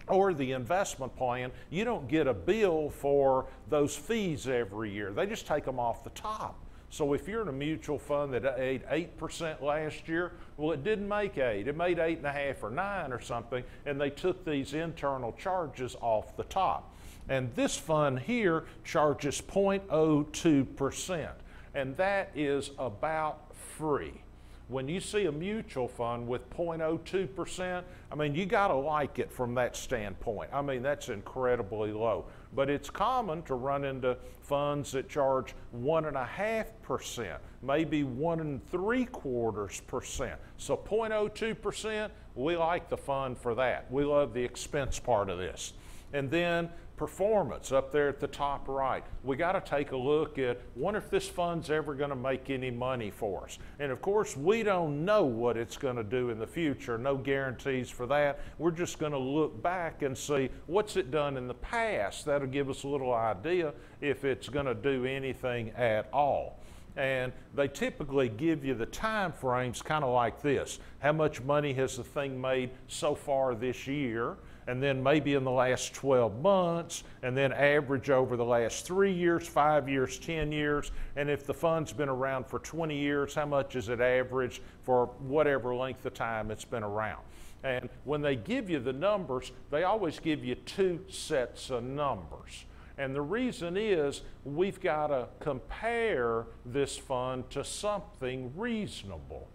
or the investment plan, you don't get a bill for those fees every year. They just take them off the top. So if you're in a mutual fund that made 8% last year, well, it didn't make 8. It made 8.5 or 9 or something, and they took these internal charges off the top. And this fund here charges 0.02%, and that is about free. When you see a mutual fund with 0.02%, I mean, you got to like it from that standpoint. I mean, that's incredibly low. But it's common to run into funds that charge 1.5%, maybe 1.75%. So 0.02%, we like the fund for that. We love the expense part of this. And then performance up there at the top right. We got to take a look at, wonder if this fund's ever going to make any money for us. And of course, we don't know what it's going to do in the future. No guarantees for that. We're just going to look back and see what's it done in the past. That'll give us a little idea if it's going to do anything at all. And they typically give you the time frames kind of like this. How much money has the thing made so far this year? And then maybe in the last 12 months, and then average over the last 3 years, 5 years, 10 years. And if the fund's been around for 20 years, how much is it average for whatever length of time it's been around? And when they give you the numbers, they always give you two sets of numbers. And the reason is we've got to compare this fund to something reasonable.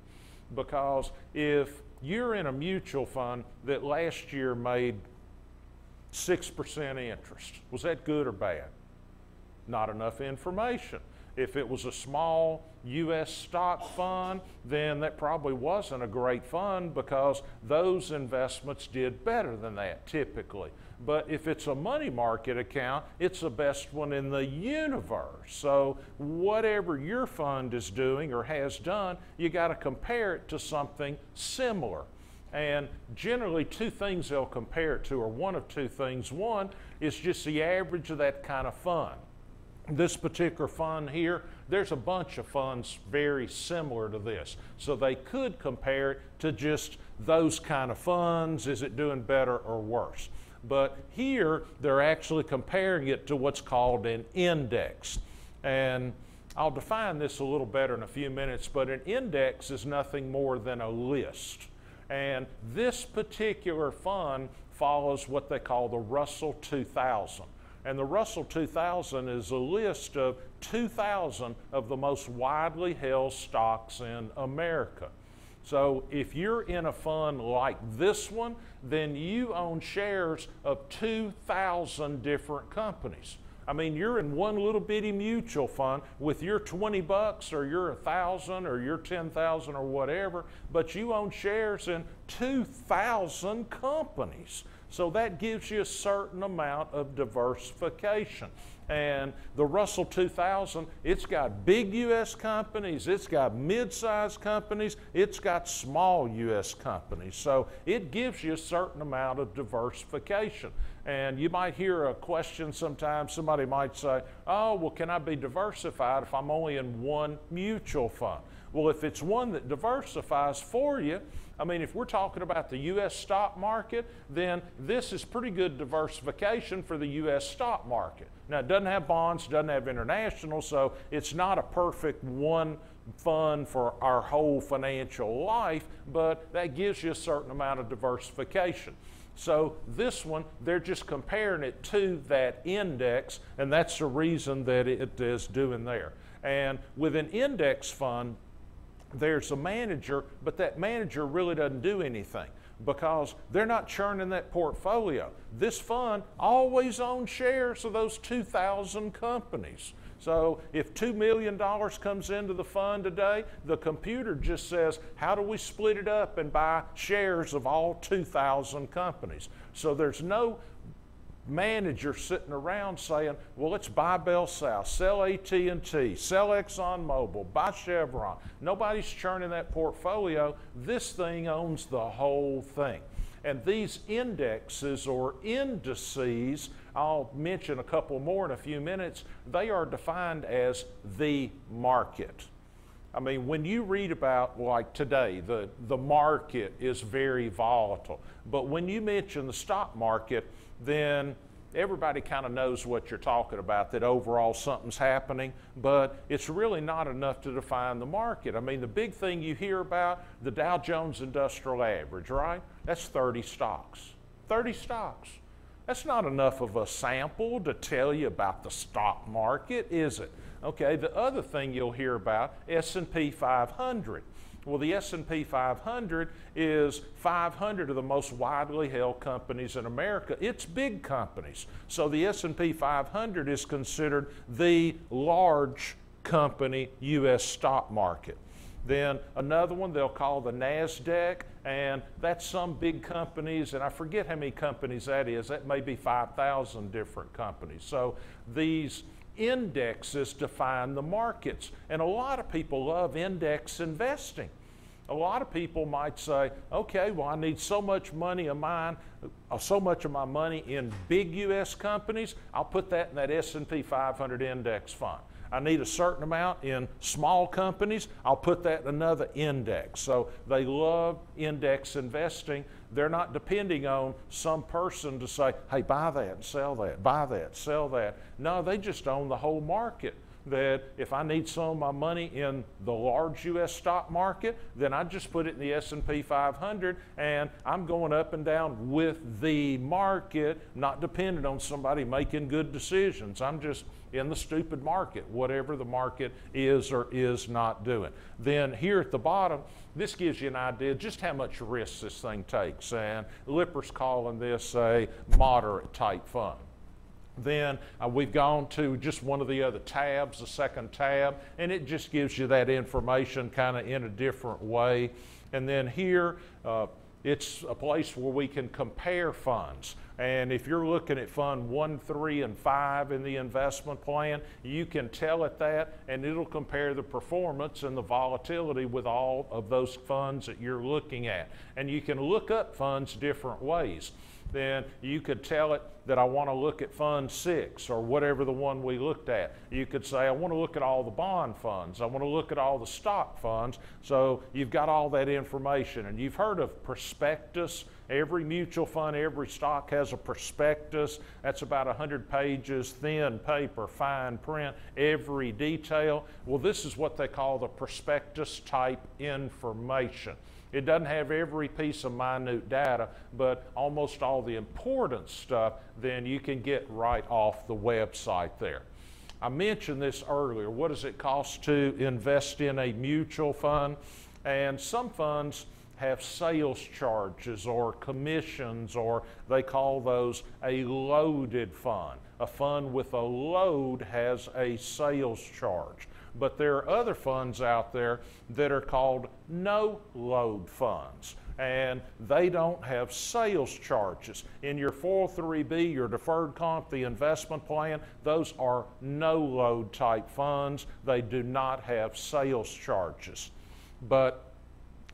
Because if you're in a mutual fund that last year made 6% interest, was that good or bad? Not enough information. If it was a small U.S. stock fund, then that probably wasn't a great fund because those investments did better than that typically. But if it's a money market account, it's the best one in the universe. So whatever your fund is doing or has done, you got to compare it to something similar. And generally two things they'll compare it to are one of two things. One is just the average of that kind of fund. This particular fund here, there's a bunch of funds very similar to this. So they could compare it to just those kind of funds. Is it doing better or worse? But here, they're actually comparing it to what's called an index. And I'll define this a little better in a few minutes, but an index is nothing more than a list. And this particular fund follows what they call the Russell 2000. And the Russell 2000 is a list of 2,000 of the most widely held stocks in America. So if you're in a fund like this one, then you own shares of 2,000 different companies. I mean, you're in one little bitty mutual fund with your 20 bucks or your 1,000 or your 10,000 or whatever, but you own shares in 2,000 companies. So that gives you a certain amount of diversification. And the Russell 2000, it's got big U.S. companies, it's got mid-sized companies, it's got small U.S. companies. So it gives you a certain amount of diversification. And you might hear a question sometimes, somebody might say, oh, well, can I be diversified if I'm only in one mutual fund? Well, if it's one that diversifies for you, I mean, if we're talking about the U.S. stock market, then this is pretty good diversification for the U.S. stock market. Now, it doesn't have bonds, doesn't have international, so it's not a perfect one fund for our whole financial life, but that gives you a certain amount of diversification. So this one, they're just comparing it to that index, and that's the reason that it is doing there. And with an index fund, there's a manager, but that manager really doesn't do anything because they're not churning that portfolio. This fund always owns shares of those 2,000 companies. So if $2 million comes into the fund today, the computer just says, how do we split it up and buy shares of all 2,000 companies? So there's no manager sitting around saying, well, let's buy Bell South, sell AT&T, sell ExxonMobil, buy Chevron. Nobody's churning that portfolio. This thing owns the whole thing. And these indexes or indices, I'll mention a couple more in a few minutes, they are defined as the market. I mean, when you read about, like today, the market is very volatile. But when you mention the stock market, then everybody kind of knows what you're talking about, that overall something's happening, but it's really not enough to define the market. I mean, the big thing you hear about, the Dow Jones Industrial Average, right? That's 30 stocks. 30 stocks. That's not enough of a sample to tell you about the stock market, is it? Okay, the other thing you'll hear about, S&P 500. Well, the S&P 500 is 500 of the most widely held companies in America. It's big companies. So the S&P 500 is considered the large company U.S. stock market. Then another one they'll call the NASDAQ, and that's some big companies, and I forget how many companies that is. That may be 5,000 different companies. So these indexes define the markets, and a lot of people love index investing. A lot of people might say, okay, well, I need so much money of mine, so much of my money in big U.S. companies, I'll put that in that S&P 500 index fund. I need a certain amount in small companies, I'll put that in another index. So they love index investing. They're not depending on some person to say, hey, buy that and sell that, buy that, sell that. No, they just own the whole market. That if I need some of my money in the large U.S. stock market, then I just put it in the S&P 500, and I'm going up and down with the market, not dependent on somebody making good decisions. I'm just in the stupid market, whatever the market is or is not doing. Then here at the bottom, this gives you an idea just how much risk this thing takes, and Lipper's calling this a moderate type fund. Then we've gone to just one of the other tabs, the second tab, and it just gives you that information kind of in a different way. And then here, it's a place where we can compare funds. And if you're looking at fund 1, 3, and 5 in the investment plan, you can tell it that, and it'll compare the performance and the volatility with all of those funds that you're looking at. And you can look up funds different ways. Then you could tell it that I want to look at fund 6 or whatever the one we looked at. You could say I want to look at all the bond funds. I want to look at all the stock funds. So you've got all that information. And you've heard of prospectus. Every mutual fund, every stock has a prospectus. That's about 100 pages, thin paper, fine print, every detail. Well, this is what they call the prospectus type information. It doesn't have every piece of minute data, but almost all the important stuff, then you can get right off the website there. I mentioned this earlier. What does it cost to invest in a mutual fund? And some funds have sales charges or commissions, or they call those a loaded fund. A fund with a load has a sales charge. But there are other funds out there that are called no load funds, and they don't have sales charges. In your 403B, your deferred comp, the investment plan, those are no load type funds. They do not have sales charges. But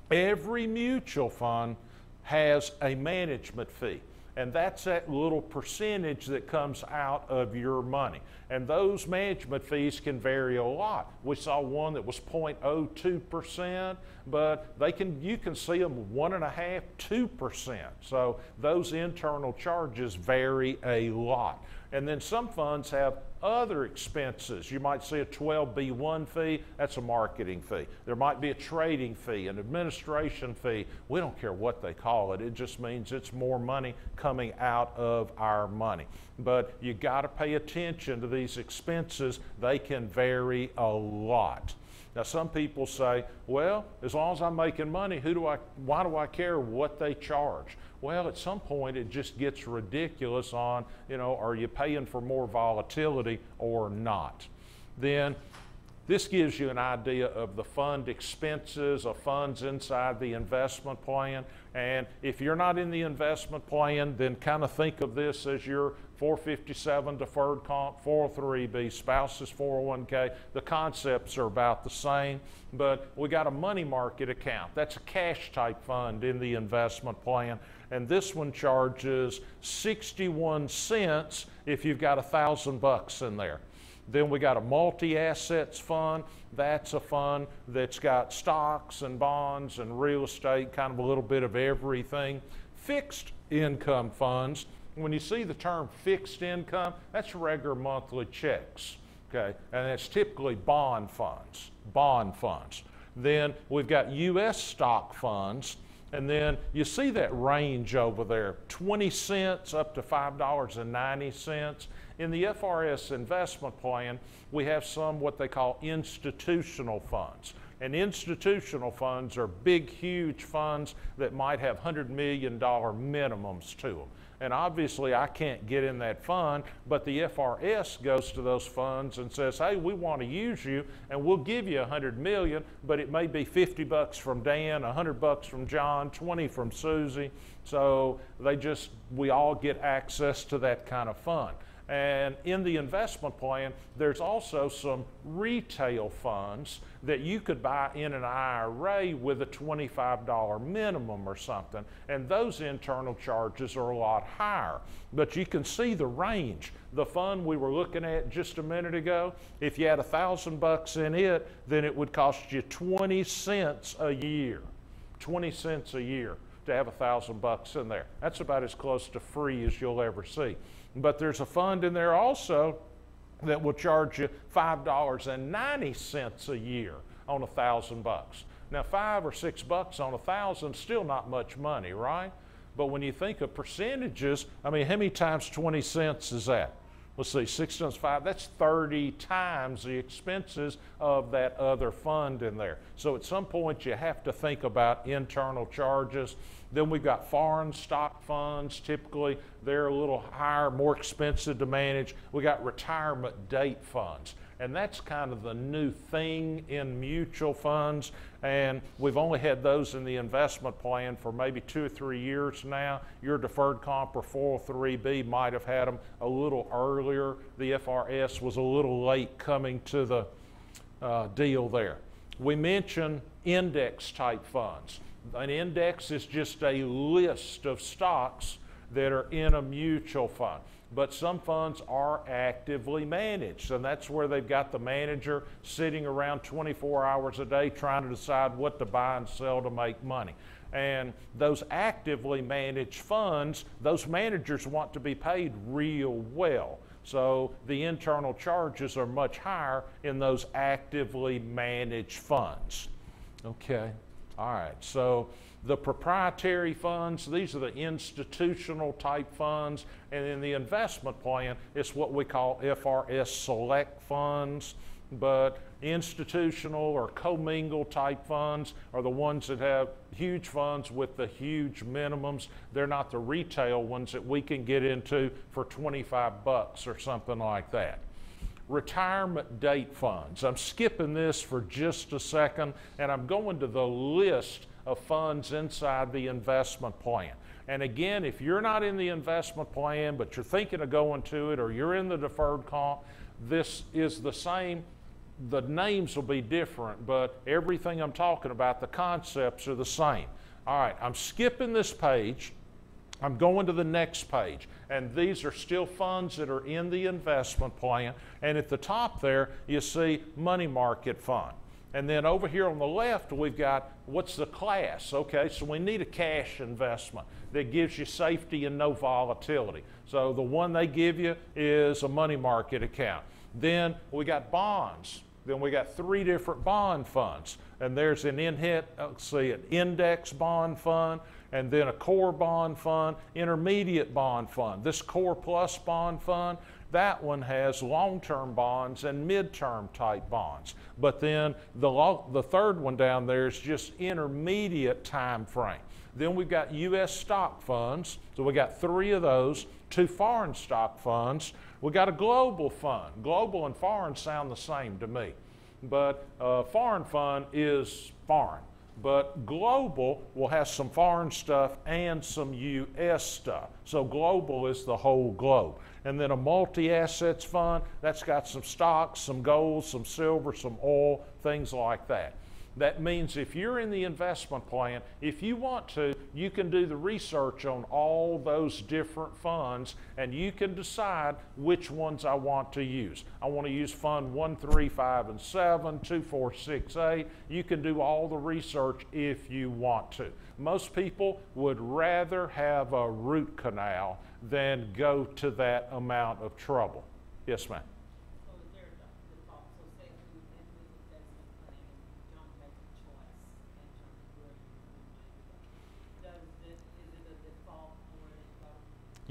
every mutual fund has a management fee, and that's that little percentage that comes out of your money. And those management fees can vary a lot. We saw one that was 0.02%, but you can see them 1.5%, 2%. So those internal charges vary a lot. And then some funds have other expenses. You might see a 12B1 fee, that's a marketing fee. There might be a trading fee, an administration fee. We don't care what they call it. It just means it's more money coming out of our money. But you got to pay attention to these expenses. They can vary a lot. Now, some people say, well, as long as I'm making money, why do I care what they charge? Well, at some point it just gets ridiculous on, are you paying for more volatility or not? Then this gives you an idea of the fund expenses of funds inside the investment plan. And if you're not in the investment plan, then kind of think of this as your 457 deferred comp, 403B, spouse's 401k. The concepts are about the same, but we got a money market account. That's a cash type fund in the investment plan. And this one charges 61 cents if you've got $1,000 in there. Then we got a multi-assets fund. That's a fund that's got stocks and bonds and real estate, kind of a little bit of everything. Fixed income funds, when you see the term fixed income, that's regular monthly checks, okay? And that's typically bond funds. Then we've got U.S. stock funds, and then you see that range over there, 20 cents up to $5.90. In the FRS investment plan, we have some what they call institutional funds. And institutional funds are big, huge funds that might have $100 million minimums to them. And obviously I can't get in that fund, but the FRS goes to those funds and says, hey, we want to use you and we'll give you $100 million, but it may be 50 bucks from Dan, 100 bucks from John, 20 from Susie. So we all get access to that kind of fund. And in the investment plan, there's also some retail funds that you could buy in an IRA with a $25 minimum or something. And those internal charges are a lot higher. But you can see the range. The fund we were looking at just a minute ago, if you had $1,000 in it, then it would cost you 20 cents a year. 20 cents a year to have $1,000 in there. That's about as close to free as you'll ever see. But there's a fund in there also that will charge you $5.90 a year on $1,000. Now, $5 or $6 on 1,000 still not much money, right? But when you think of percentages, I mean, how many times 20 cents is that? Let's see, 6 times 5, that's 30 times the expenses of that other fund in there. So at some point you have to think about internal charges. Then we've got foreign stock funds. Typically they're a little higher, more expensive to manage. We got retirement date funds. And that's kind of the new thing in mutual funds. And we've only had those in the investment plan for maybe 2 or 3 years now. Your deferred comp or 403B might have had them a little earlier. The FRS was a little late coming to the deal there. We mentioned index type funds. An index is just a list of stocks that are in a mutual fund. But some funds are actively managed, and that's where they've got the manager sitting around 24 hours a day trying to decide what to buy and sell to make money. And those actively managed funds, those managers want to be paid real well. So the internal charges are much higher in those actively managed funds. Okay, all right, so the proprietary funds, these are the institutional type funds, and in the investment plan, it's what we call FRS select funds, but institutional or commingled type funds are the ones that have huge funds with the huge minimums. They're not the retail ones that we can get into for 25 bucks or something like that. Retirement date funds. I'm skipping this for just a second, and I'm going to the list of funds inside the investment plan. And again, if you're not in the investment plan, but you're thinking of going to it, or you're in the deferred comp, this is the same. The names will be different, but everything I'm talking about, the concepts are the same. All right, I'm skipping this page. I'm going to the next page, and these are still funds that are in the investment plan. And at the top there, you see money market fund. And then over here on the left, we've got what's the class? Okay, so we need a cash investment that gives you safety and no volatility. So the one they give you is a money market account. Then we got bonds. Then we got 3 different bond funds. And there's an index bond fund, and then a core bond fund, intermediate bond fund. This core plus bond fund, that one has long-term bonds and mid-term type bonds. But then the third one down there is just intermediate time frame. Then we've got U.S. stock funds. So we got 3 of those, 2 foreign stock funds. We got a global fund. Global and foreign sound the same to me. But foreign fund is foreign. But global will have some foreign stuff and some U.S. stuff. So global is the whole globe. And then a multi-assets fund, that's got some stocks, some gold, some silver, some oil, things like that. That means if you're in the investment plan, if you want to, you can do the research on all those different funds, and you can decide which ones I want to use. I want to use fund 1, 3, 5, and 7, 2, 4, 6, 8. You can do all the research if you want to. Most people would rather have a root canal than go to that amount of trouble. Yes, ma'am. So is there a default? So say if you enter the investment plan and you don't make a choice in terms of where you put your money, is it a default for where it goes?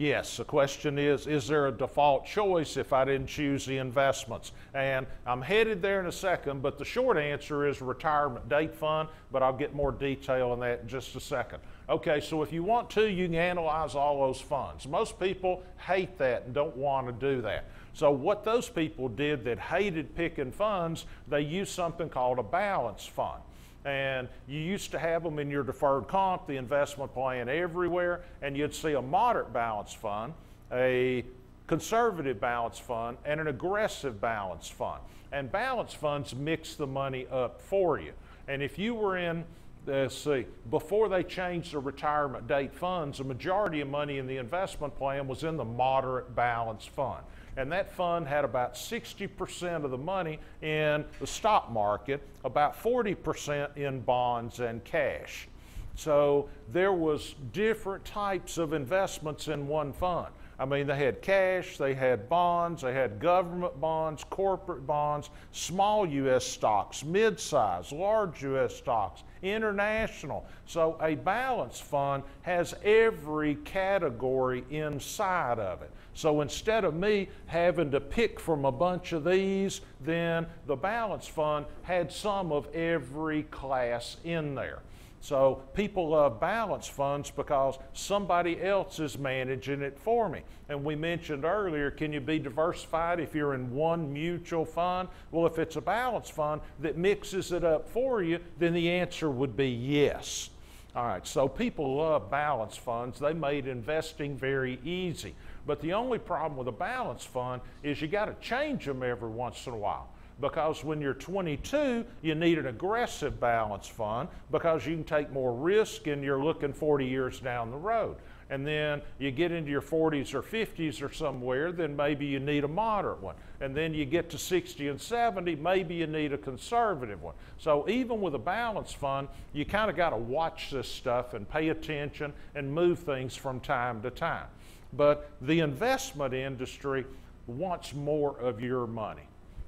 Yes, the question is there a default choice if I didn't choose the investments? And I'm headed there in a second, but the short answer is retirement date fund, but I'll get more detail on that in just a second. Okay, so if you want to, you can analyze all those funds. Most people hate that and don't want to do that. So what those people did that hated picking funds, they used something called a balance fund. And you used to have them in your deferred comp, the investment plan everywhere, and you'd see a moderate balance fund, a conservative balance fund, and an aggressive balance fund. And balance funds mix the money up for you. And if you were in, let's see, before they changed the retirement date funds, the majority of money in the investment plan was in the moderate balance fund. And that fund had about 60% of the money in the stock market, about 40% in bonds and cash. So there was different types of investments in one fund. I mean, they had cash, they had bonds, they had government bonds, corporate bonds, small U.S. stocks, mid-size, large U.S. stocks, international. So a balance fund has every category inside of it. So instead of me having to pick from a bunch of these, then the balance fund had some of every class in there. So people love balance funds because somebody else is managing it for me. And we mentioned earlier, can you be diversified if you're in one mutual fund? Well, if it's a balance fund that mixes it up for you, then the answer would be yes. All right, so people love balance funds. They made investing very easy. But the only problem with a balance fund is you got to change them every once in a while. Because when you're 22, you need an aggressive balance fund because you can take more risk and you're looking 40 years down the road. And then you get into your 40s or 50s or somewhere, then maybe you need a moderate one. And then you get to 60 and 70, maybe you need a conservative one. So even with a balance fund, you kind of got to watch this stuff and pay attention and move things from time to time. But the investment industry wants more of your money.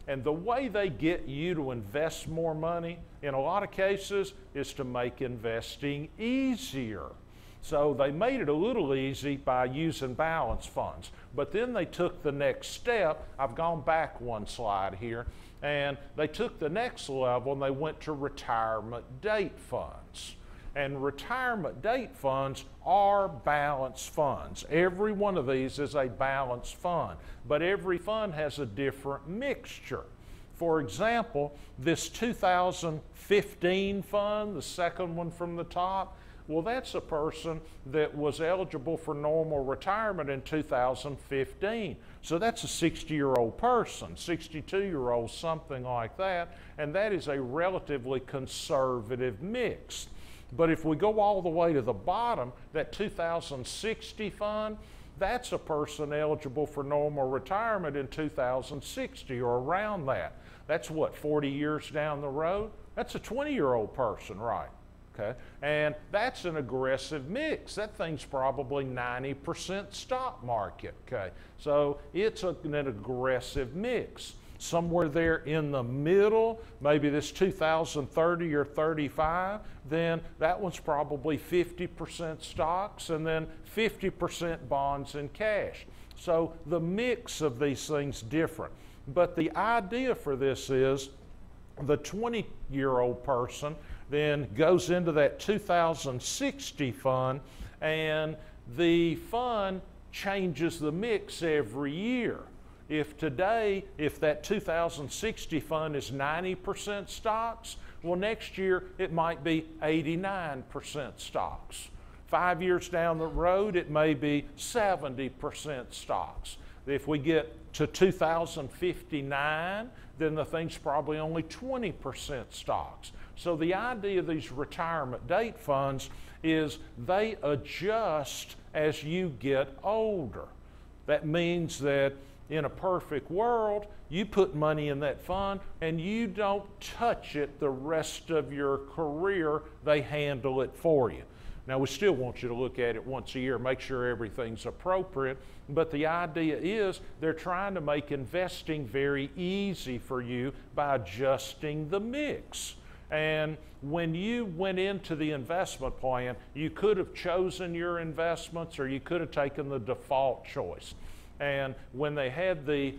And the way they get you to invest more money, in a lot of cases, is to make investing easier. So they made it a little easy by using balance funds. But then they took the next step. I've gone back one slide here. And they took the next level and they went to retirement date funds. And retirement date funds are balance funds. Every one of these is a balance fund, but every fund has a different mixture. For example, this 2015 fund, the second one from the top, well, that's a person that was eligible for normal retirement in 2015. So that's a 60-year-old person, 62-year-old, something like that, and that is a relatively conservative mix. But if we go all the way to the bottom, that 2060 fund, that's a person eligible for normal retirement in 2060 or around that. That's what, 40 years down the road? That's a 20-year-old person, right? Okay, and that's an aggressive mix. That thing's probably 90% stock market, okay? So it's an aggressive mix. Somewhere there in the middle, maybe this 2030 or 35, then that one's probably 50% stocks and then 50% bonds and cash. So the mix of these things different. But the idea for this is the 20-year-old person then goes into that 2060 fund, and the fund changes the mix every year. If today, if that 2060 fund is 90% stocks, well, next year it might be 89% stocks. 5 years down the road, it may be 70% stocks. If we get to 2059, then the thing's probably only 20% stocks. So the idea of these retirement date funds is they adjust as you get older. That means that in a perfect world, you put money in that fund and you don't touch it the rest of your career. They handle it for you. Now, we still want you to look at it once a year, make sure everything's appropriate, but the idea is they're trying to make investing very easy for you by adjusting the mix. And when you went into the investment plan, you could have chosen your investments or you could have taken the default choice. And when they had the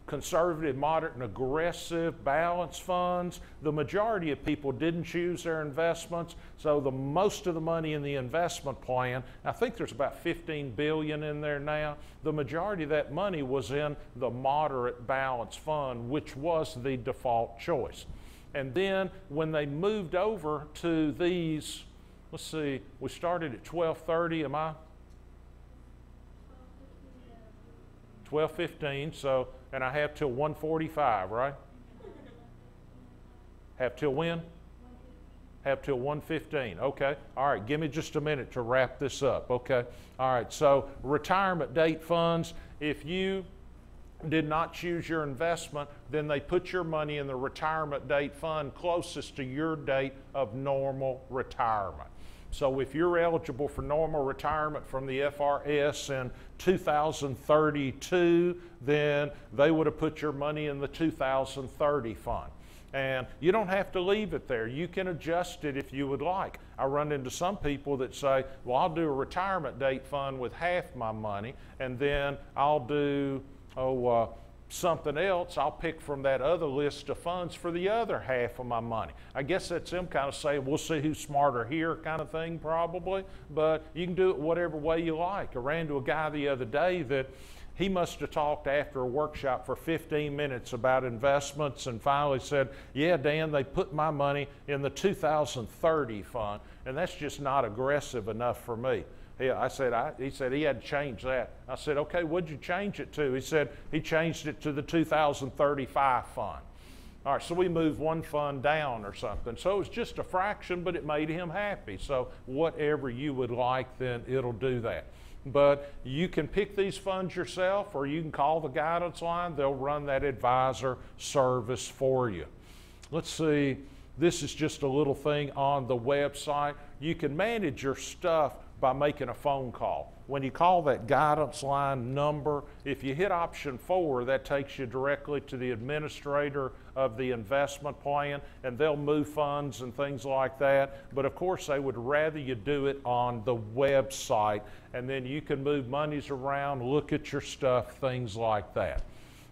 conservative, moderate, and aggressive balance funds, the majority of people didn't choose their investments. So most of the money in the investment plan, I think there's about 15 billion in there now. The majority of that money was in the moderate balance fund, which was the default choice. And then when they moved over to these, let's see, we started at 12:30, am I? 12:15, so, and I have till 1:45, right? Have till when? Have till 1:15, okay. All right, give me just a minute to wrap this up, okay. All right, so retirement date funds, if you did not choose your investment, then they put your money in the retirement date fund closest to your date of normal retirement. So if you're eligible for normal retirement from the FRS in 2032, then they would have put your money in the 2030 fund. And you don't have to leave it there. You can adjust it if you would like. I run into some people that say, well, I'll do a retirement date fund with half my money, and then I'll do, something else, I'll pick from that other list of funds for the other half of my money. I guess that's them kind of saying, we'll see who's smarter here kind of thing probably, but you can do it whatever way you like. I ran to a guy the other day that he must have talked after a workshop for 15 minutes about investments and finally said, yeah, Dan, they put my money in the 2030 fund, and that's just not aggressive enough for me. He said he had to change that. I said, okay, what'd you change it to? He said he changed it to the 2035 fund. All right, so we moved one fund down or something. So it was just a fraction, but it made him happy. So whatever you would like, then it'll do that. But you can pick these funds yourself, or you can call the guidance line. They'll run that advisor service for you. Let's see, this is just a little thing on the website. You can manage your stuff by making a phone call. When you call that guidance line number, if you hit option 4, that takes you directly to the administrator of the investment plan, and they'll move funds and things like that. But of course, they would rather you do it on the website, and then you can move monies around, look at your stuff, things like that.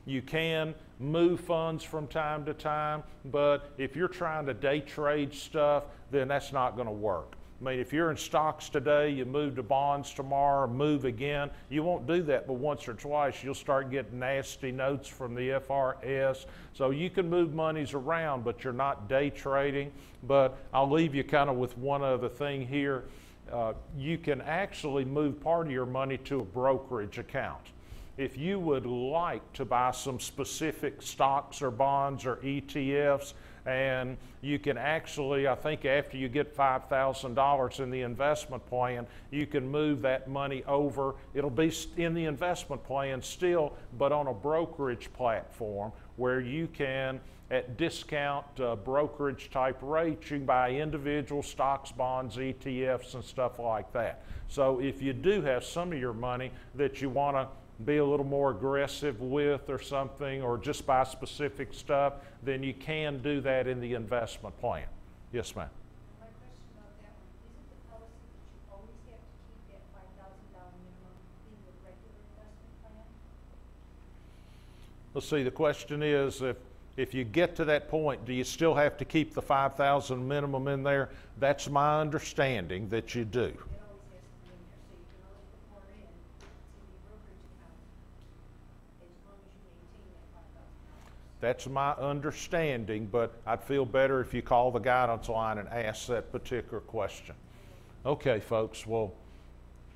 You can move funds from time to time, but if you're trying to day trade stuff, then that's not going to work. I mean, if you're in stocks today, you move to bonds tomorrow, move again, you won't do that but once or twice. You'll start getting nasty notes from the FRS. So you can move monies around, but you're not day trading. But I'll leave you kind of with one other thing here. You can actually move part of your money to a brokerage account. If you would like to buy some specific stocks or bonds or ETFs, and you can actually, I think after you get $5,000 in the investment plan, you can move that money over. It'll be in the investment plan still, but on a brokerage platform where you can, at discount brokerage type rates, you can buy individual stocks, bonds, ETFs, and stuff like that. So if you do have some of your money that you want to be a little more aggressive with or something, or just buy specific stuff, then you can do that in the investment plan. Yes, ma'am. My question about that one, is it the policy that you always have to keep that $5,000 minimum in the regular investment plan? Let's see, the question is, if you get to that point, do you still have to keep the $5,000 minimum in there? That's my understanding that you do. It always has to be in there, so you can always put more in, it's in your brokerage account, as long as you maintain that $5,000. That's my understanding, but I'd feel better if you call the guidance line and ask that particular question. Okay, folks, well,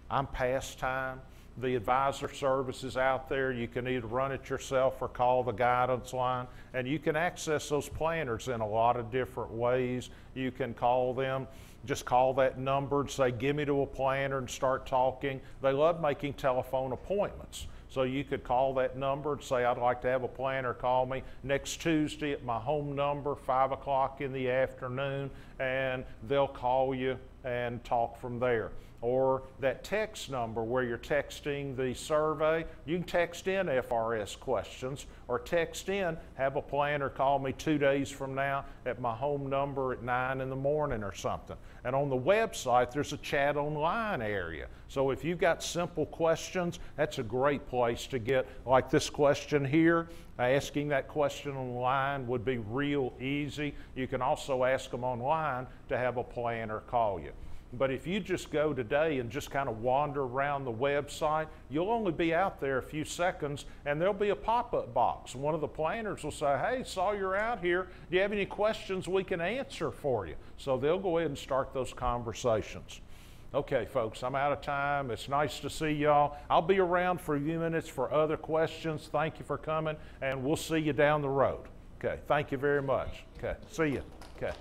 I'm past time. The advisor service is out there. You can either run it yourself or call the guidance line, and you can access those planners in a lot of different ways. You can call them, just call that number and say, give me to a planner, and start talking. They love making telephone appointments. So you could call that number and say, I'd like to have a planner call me next Tuesday at my home number, 5 o'clock in the afternoon, and they'll call you and talk from there. or that text number where you're texting the survey. You can text in FRS questions or text in, have a planner call me 2 days from now at my home number at 9 in the morning or something. And on the website, there's a chat online area. So if you've got simple questions, that's a great place to get, like this question here. Asking that question online would be real easy. You can also ask them online to have a planner call you. But if you just go today and just kind of wander around the website, you'll only be out there a few seconds and there'll be a pop-up box. One of the planners will say, hey, saw you're out here. Do you have any questions we can answer for you? So they'll go ahead and start those conversations. Okay, folks, I'm out of time. It's nice to see y'all. I'll be around for a few minutes for other questions. Thank you for coming, and we'll see you down the road. Okay, thank you very much. Okay, see you. Okay.